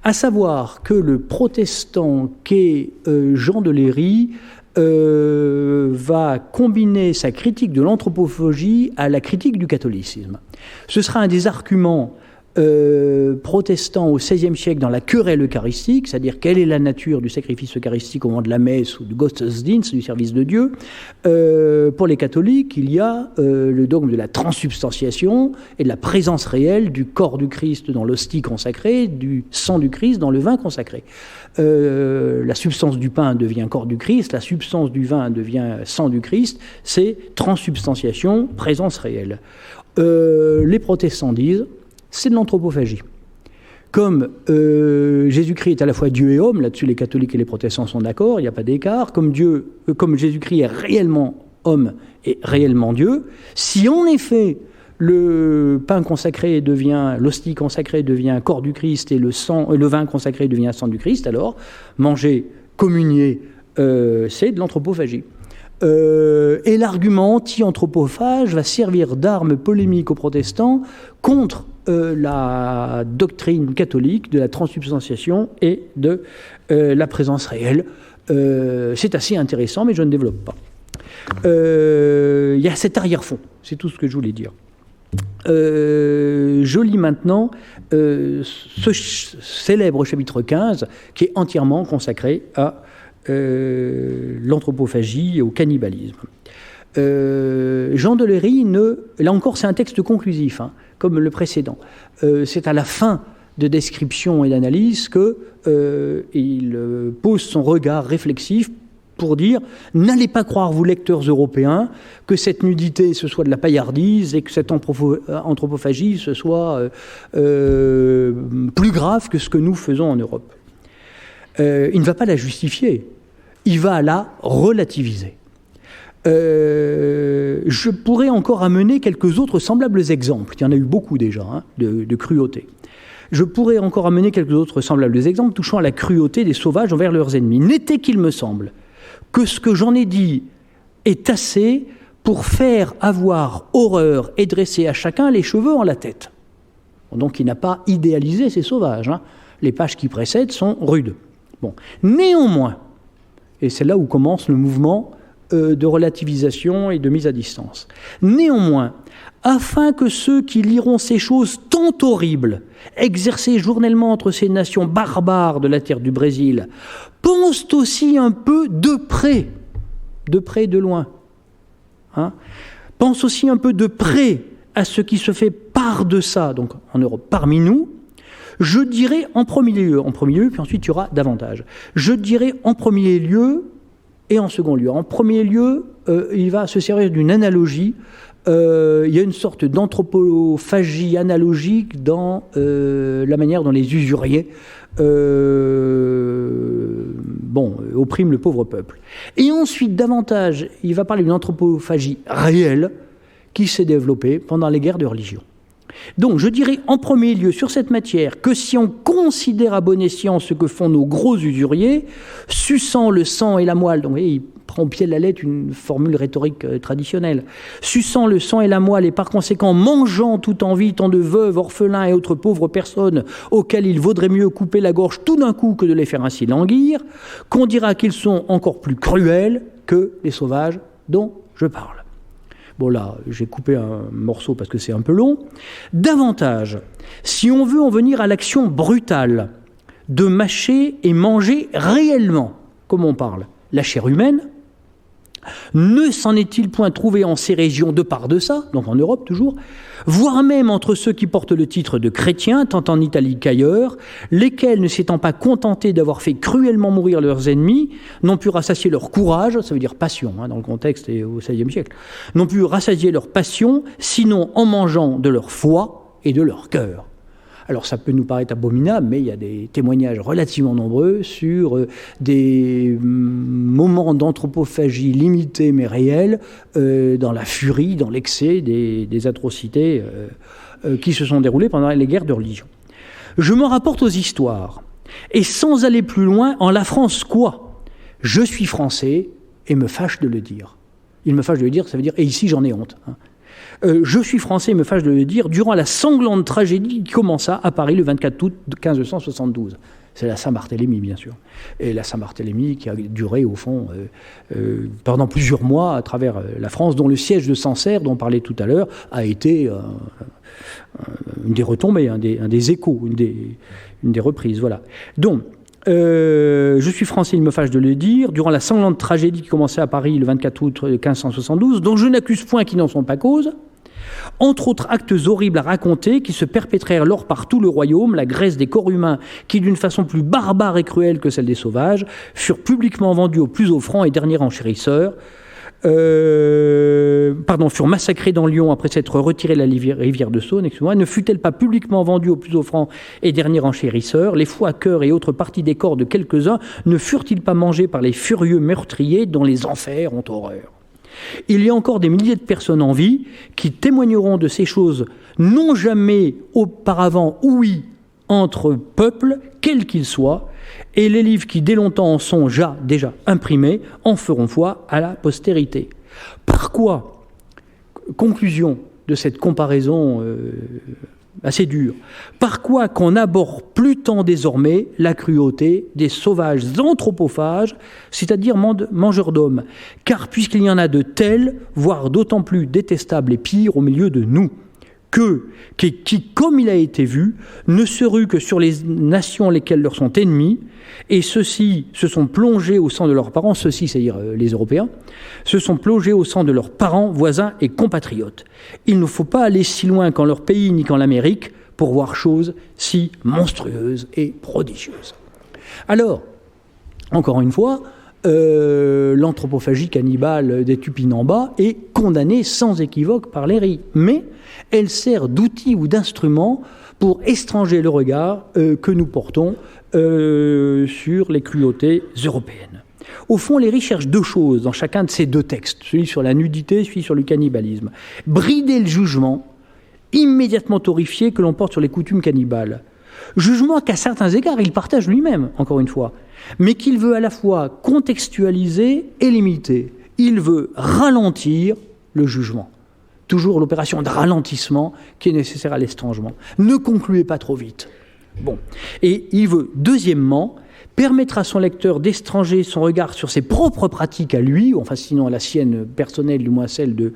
À savoir que le protestant qu'est Jean de Léry va combiner sa critique de l'anthropophagie à la critique du catholicisme. Ce sera un des arguments protestants au XVIe siècle dans la querelle eucharistique, c'est-à-dire quelle est la nature du sacrifice eucharistique au moment de la messe ou du Gottesdienst, du service de Dieu. Pour les catholiques, il y a le dogme de la transsubstantiation et de la présence réelle du corps du Christ dans l'hostie consacrée, du sang du Christ dans le vin consacré. La substance du pain devient corps du Christ, la substance du vin devient sang du Christ, c'est transsubstantiation, présence réelle. Les protestants disent c'est de l'anthropophagie. Comme Jésus-Christ est à la fois Dieu et homme, là-dessus les catholiques et les protestants sont d'accord, il n'y a pas d'écart, comme Jésus-Christ est réellement homme et réellement Dieu, si en effet le pain consacré l'hostie consacrée devient corps du Christ et le vin consacré devient sang du Christ, alors manger, communier, c'est de l'anthropophagie. Et l'argument anti-anthropophage va servir d'arme polémique aux protestants contre la doctrine catholique de la transsubstantiation et de la présence réelle. C'est assez intéressant, mais je ne développe pas. Il y a cet arrière-fond, c'est tout ce que je voulais dire. Je lis maintenant ce célèbre chapitre 15 qui est entièrement consacré à l'anthropophagie et au cannibalisme. Jean de Léry, là encore c'est un texte conclusif, hein, comme le précédent. C'est à la fin de description et d'analyse qu'il pose son regard réflexif pour dire « N'allez pas croire, vous lecteurs européens, que cette nudité, ce soit de la paillardise et que cette anthropophagie, ce soit plus grave que ce que nous faisons en Europe. » Il ne va pas la justifier, il va la relativiser. Je pourrais encore amener quelques autres semblables exemples. Il y en a eu beaucoup déjà, hein, de cruauté. Je pourrais encore amener quelques autres semblables exemples touchant à la cruauté des sauvages envers leurs ennemis. N'était qu'il me semble que ce que j'en ai dit est assez pour faire avoir horreur et dresser à chacun les cheveux en la tête. Donc il n'a pas idéalisé ces sauvages. Hein. Les pages qui précèdent sont rudes. Bon. Néanmoins, Et c'est là où commence le mouvement de relativisation et de mise à distance. Néanmoins, afin que ceux qui liront ces choses tant horribles, exercées journellement entre ces nations barbares de la terre du Brésil, pensent aussi un peu de près et de loin, pensent aussi un peu de près à ce qui se fait par-deçà, donc en Europe, parmi nous, je dirais en premier lieu, puis ensuite il y aura davantage. Je dirais en premier lieu et en second lieu. En premier lieu, il va se servir d'une analogie. Il y a une sorte d'anthropophagie analogique dans la manière dont les usuriers oppriment le pauvre peuple. Et ensuite, davantage, il va parler d'une anthropophagie réelle qui s'est développée pendant les guerres de religion. Donc, je dirais en premier lieu sur cette matière que si on considère à bon escient ce que font nos gros usuriers, suçant le sang et la moelle, donc vous voyez, il prend au pied de la lettre une formule rhétorique traditionnelle, suçant le sang et la moelle et par conséquent mangeant tout en vie tant de veuves, orphelins et autres pauvres personnes auxquelles il vaudrait mieux couper la gorge tout d'un coup que de les faire ainsi languir, qu'on dira qu'ils sont encore plus cruels que les sauvages dont je parle. Bon là, j'ai coupé un morceau parce que c'est un peu long. Davantage, si on veut en venir à l'action brutale de mâcher et manger réellement, comme on parle, la chair humaine, ne s'en est-il point trouvé en ces régions de par de ça, donc en Europe toujours, voire même entre ceux qui portent le titre de chrétiens, tant en Italie qu'ailleurs, lesquels, ne s'étant pas contentés d'avoir fait cruellement mourir leurs ennemis, n'ont pu rassasier leur courage, ça veut dire passion, dans le contexte et au XVIe siècle, n'ont pu rassasier leur passion, sinon en mangeant de leur foie et de leur cœur. Alors ça peut nous paraître abominable, mais il y a des témoignages relativement nombreux sur des moments d'anthropophagie limités mais réels, dans la furie, dans l'excès des atrocités qui se sont déroulées pendant les guerres de religion. Je m'en rapporte aux histoires, et sans aller plus loin, en la France quoi ? Je suis français et me fâche de le dire. Il me fâche de le dire, ça veut dire « et ici j'en ai honte ». Je suis français, me fâche de le dire, durant la sanglante tragédie qui commença à Paris le 24 août 1572. C'est la Saint-Barthélemy, bien sûr. Et la Saint-Barthélemy qui a duré, au fond, pendant plusieurs mois à travers la France, dont le siège de Sancerre, dont on parlait tout à l'heure, a été une des retombées, un des échos, une des reprises. Voilà. Donc, je suis français, il me fâche de le dire, durant la sanglante tragédie qui commençait à Paris le 24 août 1572, dont je n'accuse point qui n'en sont pas cause, entre autres actes horribles à raconter qui se perpétrèrent lors par tout le royaume, la graisse des corps humains qui, d'une façon plus barbare et cruelle que celle des sauvages, furent publiquement vendus aux plus offrants et derniers enchérisseurs, furent massacrés dans Lyon après s'être retirés de la rivière de Saône, ne fut-elle pas publiquement vendue aux plus offrants et derniers enchérisseurs, les foies, cœurs et autres parties des corps de quelques-uns ne furent-ils pas mangés par les furieux meurtriers dont les enfers ont horreur ? Il y a encore des milliers de personnes en vie qui témoigneront de ces choses non jamais auparavant ouïes entre peuples, quels qu'ils soient, et les livres qui dès longtemps en sont déjà imprimés en feront foi à la postérité. Par quoi, conclusion de cette comparaison assez dure, par quoi qu'on n'aborde plus tant désormais la cruauté des sauvages anthropophages, c'est-à-dire mangeurs d'hommes, car puisqu'il y en a de tels, voire d'autant plus détestables et pires au milieu de nous, qui, comme il a été vu, ne se ruent que sur les nations lesquelles leur sont ennemis, et ceux-ci se sont plongés au sang de leurs parents, ceux-ci, c'est-à-dire les Européens, se sont plongés au sang de leurs parents, voisins et compatriotes. Il ne faut pas aller si loin qu'en leur pays ni qu'en l'Amérique pour voir choses si monstrueuses et prodigieuses. Alors, encore une fois, l'anthropophagie cannibale des Tupinambas est condamnée sans équivoque par l'ERI, mais elle sert d'outil ou d'instrument pour étranger le regard que nous portons sur les cruautés européennes. Au fond, l'ERI cherche deux choses dans chacun de ces deux textes, celui sur la nudité, celui sur le cannibalisme. Brider le jugement immédiatement horrifié que l'on porte sur les coutumes cannibales. Jugement qu'à certains égards, il partage lui-même, encore une fois, mais qu'il veut à la fois contextualiser et limiter. Il veut ralentir le jugement. Toujours l'opération de ralentissement qui est nécessaire à l'estrangement. Ne concluez pas trop vite. Bon. Et il veut, deuxièmement, permettre à son lecteur d'estranger son regard sur ses propres pratiques à lui, enfin sinon à la sienne personnelle, du moins celle de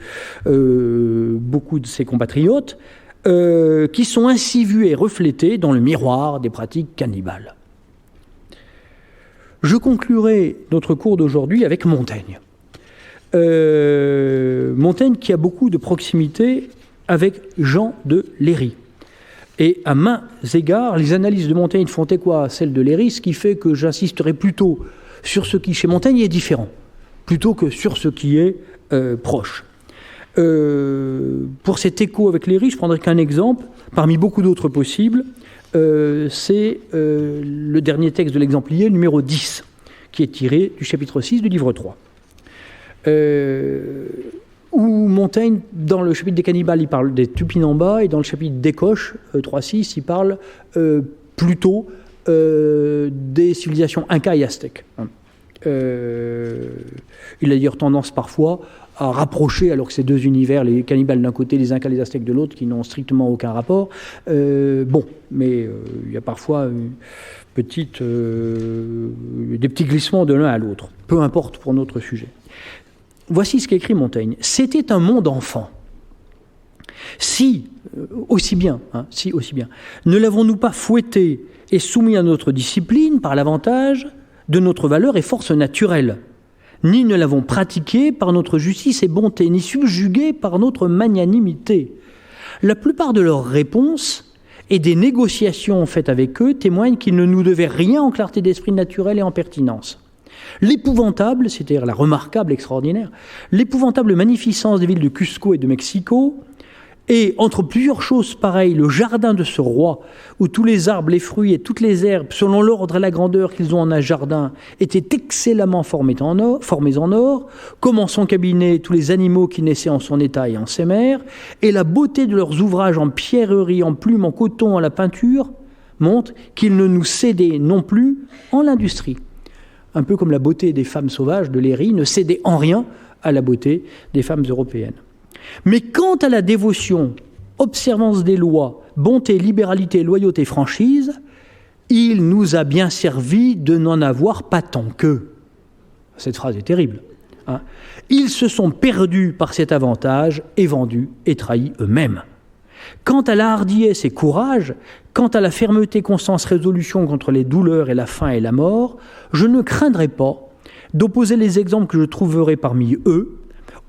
beaucoup de ses compatriotes, qui sont ainsi vus et reflétés dans le miroir des pratiques cannibales. Je conclurai notre cours d'aujourd'hui avec Montaigne. Montaigne qui a beaucoup de proximité avec Jean de Léry. Et à maints égards, les analyses de Montaigne font écho à celles de Léry, ce qui fait que j'insisterai plutôt sur ce qui, chez Montaigne, est différent, plutôt que sur ce qui est proche. Pour cet écho avec Léry, je prendrai qu'un exemple, parmi beaucoup d'autres possibles, c'est le dernier texte de l'exemplier, numéro 10, qui est tiré du chapitre 6 du livre 3. Où Montaigne, dans le chapitre des cannibales, il parle des Tupinambas, et dans le chapitre des Coches, 3.6, il parle plutôt des civilisations Inca et Aztèques. Il a d'ailleurs tendance parfois à rapprocher, alors que ces deux univers, les cannibales d'un côté, les Incas et les Aztèques de l'autre, qui n'ont strictement aucun rapport. Mais il y a parfois des petits glissements de l'un à l'autre. Peu importe pour notre sujet. Voici ce qu'écrit Montaigne. C'était un monde enfant. Si aussi bien, ne l'avons-nous pas fouetté et soumis à notre discipline par l'avantage de notre valeur et force naturelle, ni ne l'avons pratiqué par notre justice et bonté, ni subjugué par notre magnanimité. La plupart de leurs réponses et des négociations faites avec eux témoignent qu'ils ne nous devaient rien en clarté d'esprit naturelle et en pertinence. L'épouvantable, c'est-à-dire la remarquable, extraordinaire, l'épouvantable magnificence des villes de Cusco et de Mexico, et entre plusieurs choses pareilles, le jardin de ce roi, où tous les arbres, les fruits et toutes les herbes, selon l'ordre et la grandeur qu'ils ont en un jardin, étaient excellemment formés en or, comme en son cabinet tous les animaux qui naissaient en son état et en ses mers, et la beauté de leurs ouvrages en pierrerie, en plumes, en coton, en la peinture, montre qu'ils ne nous cédaient non plus en l'industrie. Un peu comme la beauté des femmes sauvages de Léry ne cédait en rien à la beauté des femmes européennes. Mais quant à la dévotion, observance des lois, bonté, libéralité, loyauté, franchise, il nous a bien servi de n'en avoir pas tant qu'eux. Cette phrase est terrible. Hein. Ils se sont perdus par cet avantage et vendus et trahis eux-mêmes. Quant à la hardiesse et courage, quant à la fermeté, constance, résolution contre les douleurs et la faim et la mort, je ne craindrai pas d'opposer les exemples que je trouverai parmi eux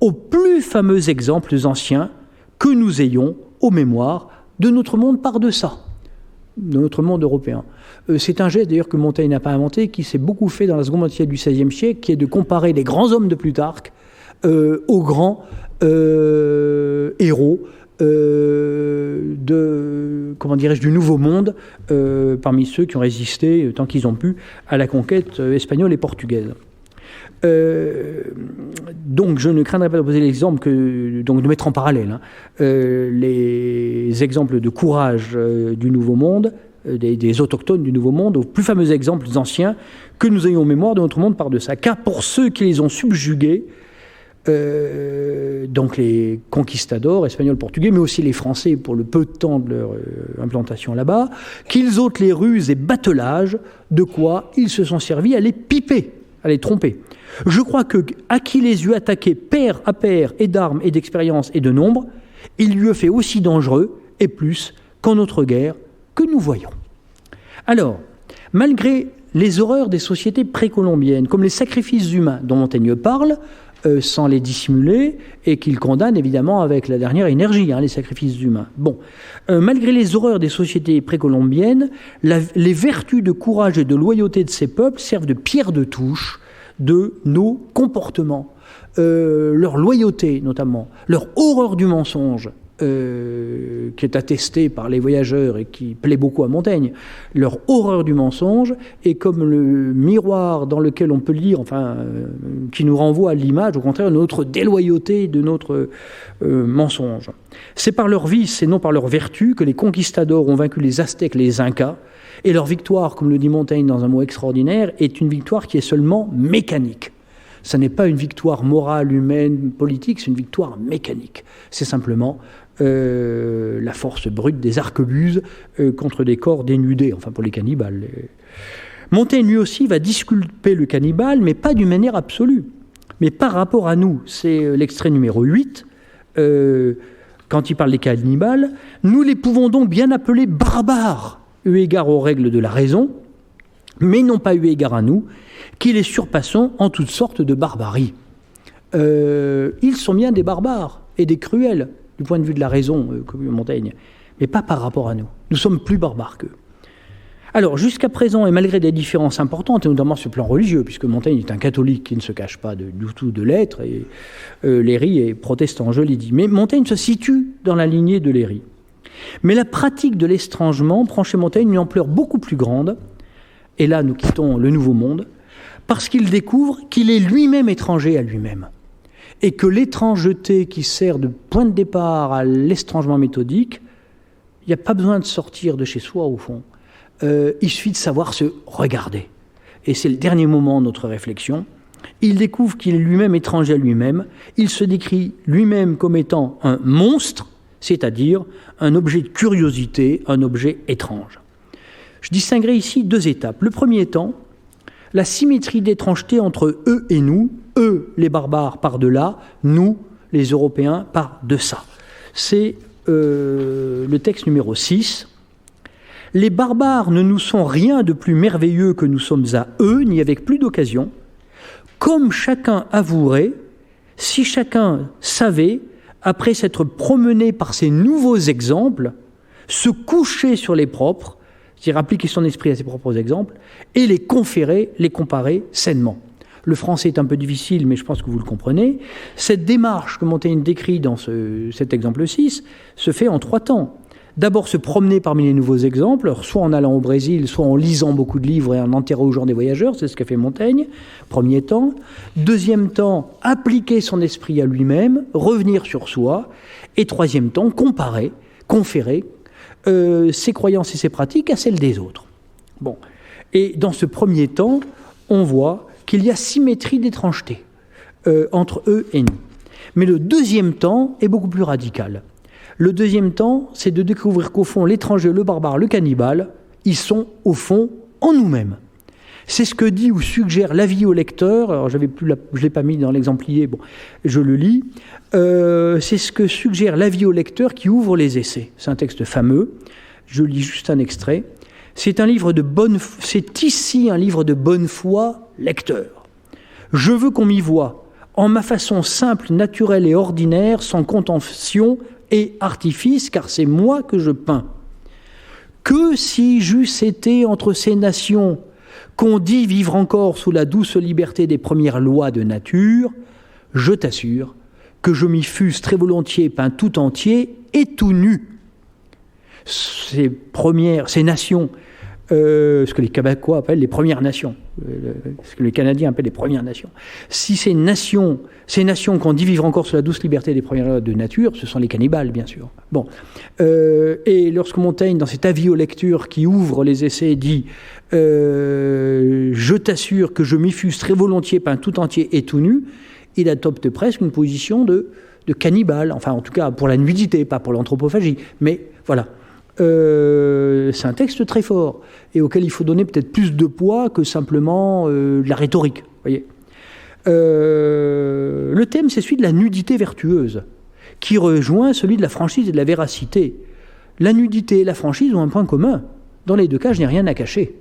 aux plus fameux exemples anciens que nous ayons aux mémoires de notre monde par-deçà, de notre monde européen. C'est un geste d'ailleurs que Montaigne n'a pas inventé, qui s'est beaucoup fait dans la seconde moitié du XVIe siècle, qui est de comparer les grands hommes de Plutarque aux grands héros du Nouveau Monde, parmi ceux qui ont résisté, tant qu'ils ont pu, à la conquête espagnole et portugaise. Donc je ne craindrais pas d'opposer l'exemple, de mettre en parallèle les exemples de courage du Nouveau Monde, des autochtones du Nouveau Monde, aux plus fameux exemples anciens que nous ayons en mémoire de notre monde par-deçà. Car pour ceux qui les ont subjugués, donc les conquistadors espagnols, portugais, mais aussi les Français pour le peu de temps de leur implantation là-bas, qu'ils ôtent les ruses et battelages, de quoi ils se sont servis à les piper, à les tromper. Je crois que, à qui les eut attaqués pair à pair, et d'armes, et d'expérience, et de nombre, il lui a fait aussi dangereux, et plus, qu'en notre guerre, que nous voyons. Alors, malgré les horreurs des sociétés précolombiennes, comme les sacrifices humains dont Montaigne parle, sans les dissimuler, et qu'il condamne évidemment avec la dernière énergie, les sacrifices humains. Malgré les horreurs des sociétés précolombiennes, les vertus de courage et de loyauté de ces peuples servent de pierre de touche de nos comportements. Leur loyauté notamment, leur horreur du mensonge, qui est attestée par les voyageurs et qui plaît beaucoup à Montaigne, leur horreur du mensonge est comme le miroir dans lequel on peut lire, qui nous renvoie à l'image, au contraire, de notre déloyauté, de notre mensonge. C'est par leur vice et non par leur vertu que les conquistadors ont vaincu les Aztèques et les Incas, et leur victoire, comme le dit Montaigne dans un mot extraordinaire, est une victoire qui est seulement mécanique. Ce n'est pas une victoire morale, humaine, politique, c'est une victoire mécanique. C'est simplement la force brute des arquebuses contre des corps dénudés, enfin pour les cannibales. Montaigne, lui aussi, va disculper le cannibale, mais pas d'une manière absolue, mais par rapport à nous. C'est l'extrait numéro 8, quand il parle des cannibales. Nous les pouvons donc bien appeler barbares, eu égard aux règles de la raison, mais non pas eu égard à nous, qui les surpassons en toutes sortes de barbarie. Ils sont bien des barbares et des cruels, du point de vue de la raison, comme Montaigne, mais pas par rapport à nous. Nous sommes plus barbares qu'eux. Alors, jusqu'à présent, et malgré des différences importantes, et notamment sur le plan religieux, puisque Montaigne est un catholique qui ne se cache pas du tout de l'être, et Léry est protestant, je l'ai dit. Mais Montaigne se situe dans la lignée de Léry. Mais la pratique de l'estrangement prend chez Montaigne une ampleur beaucoup plus grande, et là nous quittons le Nouveau Monde, parce qu'il découvre qu'il est lui-même étranger à lui-même, et que l'étrangeté qui sert de point de départ à l'estrangement méthodique, il n'y a pas besoin de sortir de chez soi au fond. Il suffit de savoir se regarder. Et c'est le dernier moment de notre réflexion. Il découvre qu'il est lui-même étranger à lui-même. Il se décrit lui-même comme étant un monstre, c'est-à-dire un objet de curiosité, un objet étrange. Je distinguerai ici deux étapes. Le premier étant la symétrie d'étrangeté entre eux et nous, eux les barbares par-delà, nous les Européens par-deçà. C'est le texte numéro 6. Les barbares ne nous sont rien de plus merveilleux que nous sommes à eux, ni avec plus d'occasion. Comme chacun avouerait, si chacun savait, après s'être promené par ces nouveaux exemples, se coucher sur les propres, c'est-à-dire appliquer son esprit à ses propres exemples, et les conférer, les comparer sainement. Le français est un peu difficile, mais je pense que vous le comprenez. Cette démarche que Montaigne décrit dans cet exemple 6 se fait en 3 temps. D'abord se promener parmi les nouveaux exemples, soit en allant au Brésil, soit en lisant beaucoup de livres et en interrogeant des voyageurs, c'est ce qu'a fait Montaigne, premier temps. Deuxième temps, appliquer son esprit à lui-même, revenir sur soi. Et troisième temps, comparer, conférer ses croyances et ses pratiques à celles des autres. Bon. Et dans ce premier temps, on voit qu'il y a symétrie d'étrangeté entre eux et nous. Mais le deuxième temps est beaucoup plus radical. Le deuxième temps, c'est de découvrir qu'au fond, l'étranger, le barbare, le cannibale, ils sont au fond en nous-mêmes. C'est ce que dit ou suggère l'avis au lecteur. Alors, je ne l'ai pas mis dans l'exemplier, bon, je le lis. C'est ce que suggère l'avis au lecteur qui ouvre les essais. C'est un texte fameux. Je lis juste un extrait. C'est ici un livre de bonne foi, lecteur. Je veux qu'on m'y voie, en ma façon simple, naturelle et ordinaire, sans contention et artifice, car c'est moi que je peins. Que si j'eusse été entre ces nations qu'on dit vivre encore sous la douce liberté des premières lois de nature, je t'assure que je m'y fusse très volontiers peint tout entier et tout nu. Ces nations, ce que les Québécois appellent les Premières Nations, ce que les Canadiens appellent les Premières Nations. Si ces nations qu'on dit vivre encore sous la douce liberté des premières lois de nature, ce sont les cannibales, bien sûr. Bon. Et lorsque Montaigne, dans cet avis aux lectures qui ouvre les essais, dit « Je t'assure que je m'y fusse très volontiers peint tout entier et tout nu », il adopte presque une position de cannibale, enfin en tout cas pour la nudité, pas pour l'anthropophagie, mais voilà. C'est un texte très fort et auquel il faut donner peut-être plus de poids que simplement de la rhétorique. Voyez. Le thème, c'est celui de la nudité vertueuse, qui rejoint celui de la franchise et de la véracité. La nudité et la franchise ont un point commun. Dans les deux cas, je n'ai rien à cacher.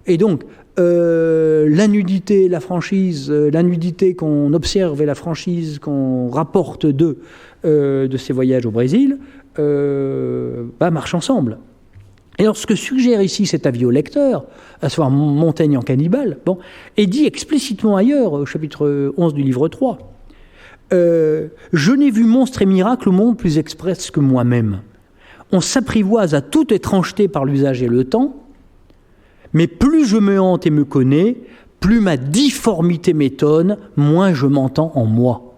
Et donc, la nudité, la franchise, la nudité qu'on observe et la franchise qu'on rapporte de ces voyages au Brésil, marchent ensemble. Et alors, ce que suggère ici cet avis au lecteur, à savoir Montaigne en cannibale, est dit explicitement ailleurs, au chapitre 11 du livre 3. Je n'ai vu monstre et miracle au monde plus express que moi-même. On s'apprivoise à toute étrangeté par l'usage et le temps, mais plus je me hante et me connais, plus ma difformité m'étonne, moins je m'entends en moi.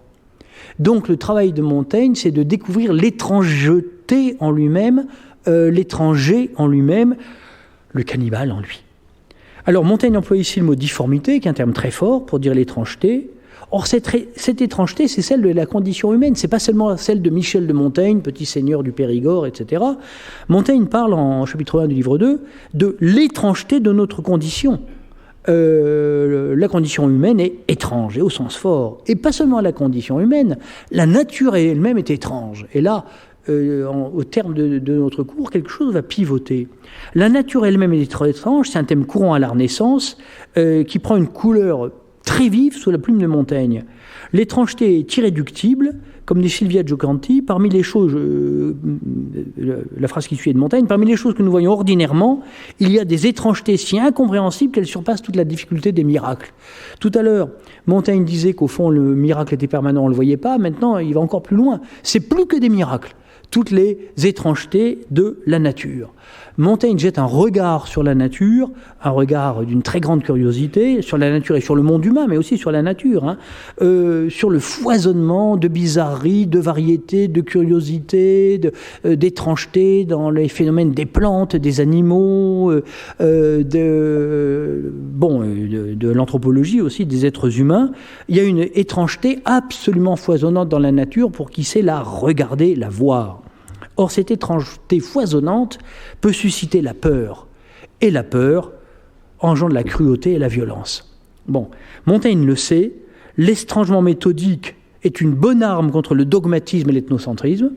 Donc le travail de Montaigne, c'est de découvrir l'étrangeté en lui-même, l'étranger en lui-même, le cannibale en lui. Alors Montaigne emploie ici le mot difformité, qui est un terme très fort pour dire l'étrangeté. Or, cette étrangeté, c'est celle de la condition humaine. C'est pas seulement celle de Michel de Montaigne, petit seigneur du Périgord, etc. Montaigne parle en chapitre 1 du livre 2 de l'étrangeté de notre condition. La condition humaine est étrange, et au sens fort. Et pas seulement la condition humaine, la nature elle-même est étrange. Et là, au terme de notre cours, quelque chose va pivoter. La nature elle-même est étrange, c'est un thème courant à la Renaissance, qui prend une couleur très vive sous la plume de Montaigne. L'étrangeté est irréductible, comme dit Silvia Giocanti, parmi les choses, la phrase qui suit est de Montaigne, parmi les choses que nous voyons ordinairement, il y a des étrangetés si incompréhensibles qu'elles surpassent toute la difficulté des miracles. Tout à l'heure, Montaigne disait qu'au fond, le miracle était permanent, on ne le voyait pas. Maintenant, il va encore plus loin. C'est plus que des miracles. Toutes les étrangetés de la nature. Montaigne jette un regard sur la nature, un regard d'une très grande curiosité, sur la nature et sur le monde humain, mais aussi sur la nature, sur le foisonnement de bizarreries, de variétés, de curiosités, d'étrangetés dans les phénomènes des plantes, des animaux, de l'anthropologie aussi, des êtres humains. Il y a une étrangeté absolument foisonnante dans la nature pour qui sait la regarder, la voir. Or, cette étrangeté foisonnante peut susciter la peur. Et la peur engendre la cruauté et la violence. Bon, Montaigne le sait, l'estrangement méthodique est une bonne arme contre le dogmatisme et l'ethnocentrisme,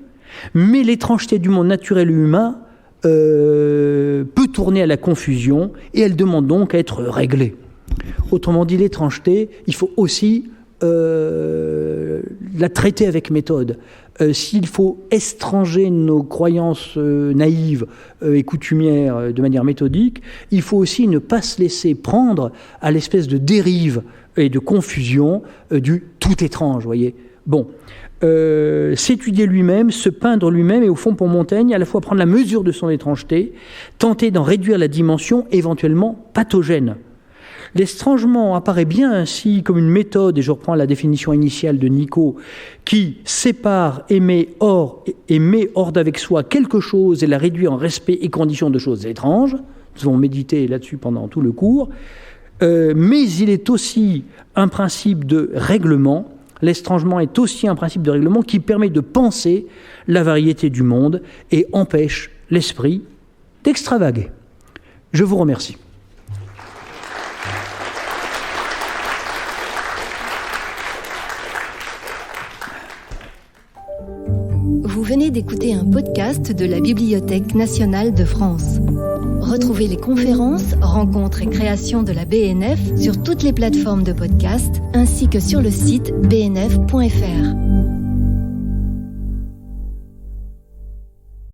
mais l'étrangeté du monde naturel et humain peut tourner à la confusion et elle demande donc à être réglée. Autrement dit, l'étrangeté, il faut aussi la traiter avec méthode. S'il faut estranger nos croyances naïves et coutumières de manière méthodique, il faut aussi ne pas se laisser prendre à l'espèce de dérive et de confusion du tout étrange, voyez. Bon, s'étudier lui-même, se peindre lui-même, et au fond pour Montaigne, à la fois prendre la mesure de son étrangeté, tenter d'en réduire la dimension éventuellement pathogène. L'estrangement apparaît bien ainsi comme une méthode, et je reprends la définition initiale de Nico, qui sépare et met hors d'avec soi quelque chose et la réduit en respect et conditions de choses étranges. Nous avons médité là-dessus pendant tout le cours. Mais il est aussi un principe de règlement. L'estrangement est aussi un principe de règlement qui permet de penser la variété du monde et empêche l'esprit d'extravaguer. Je vous remercie. Vous venez d'écouter un podcast de la Bibliothèque nationale de France. Retrouvez les conférences, rencontres et créations de la BNF sur toutes les plateformes de podcast ainsi que sur le site bnf.fr.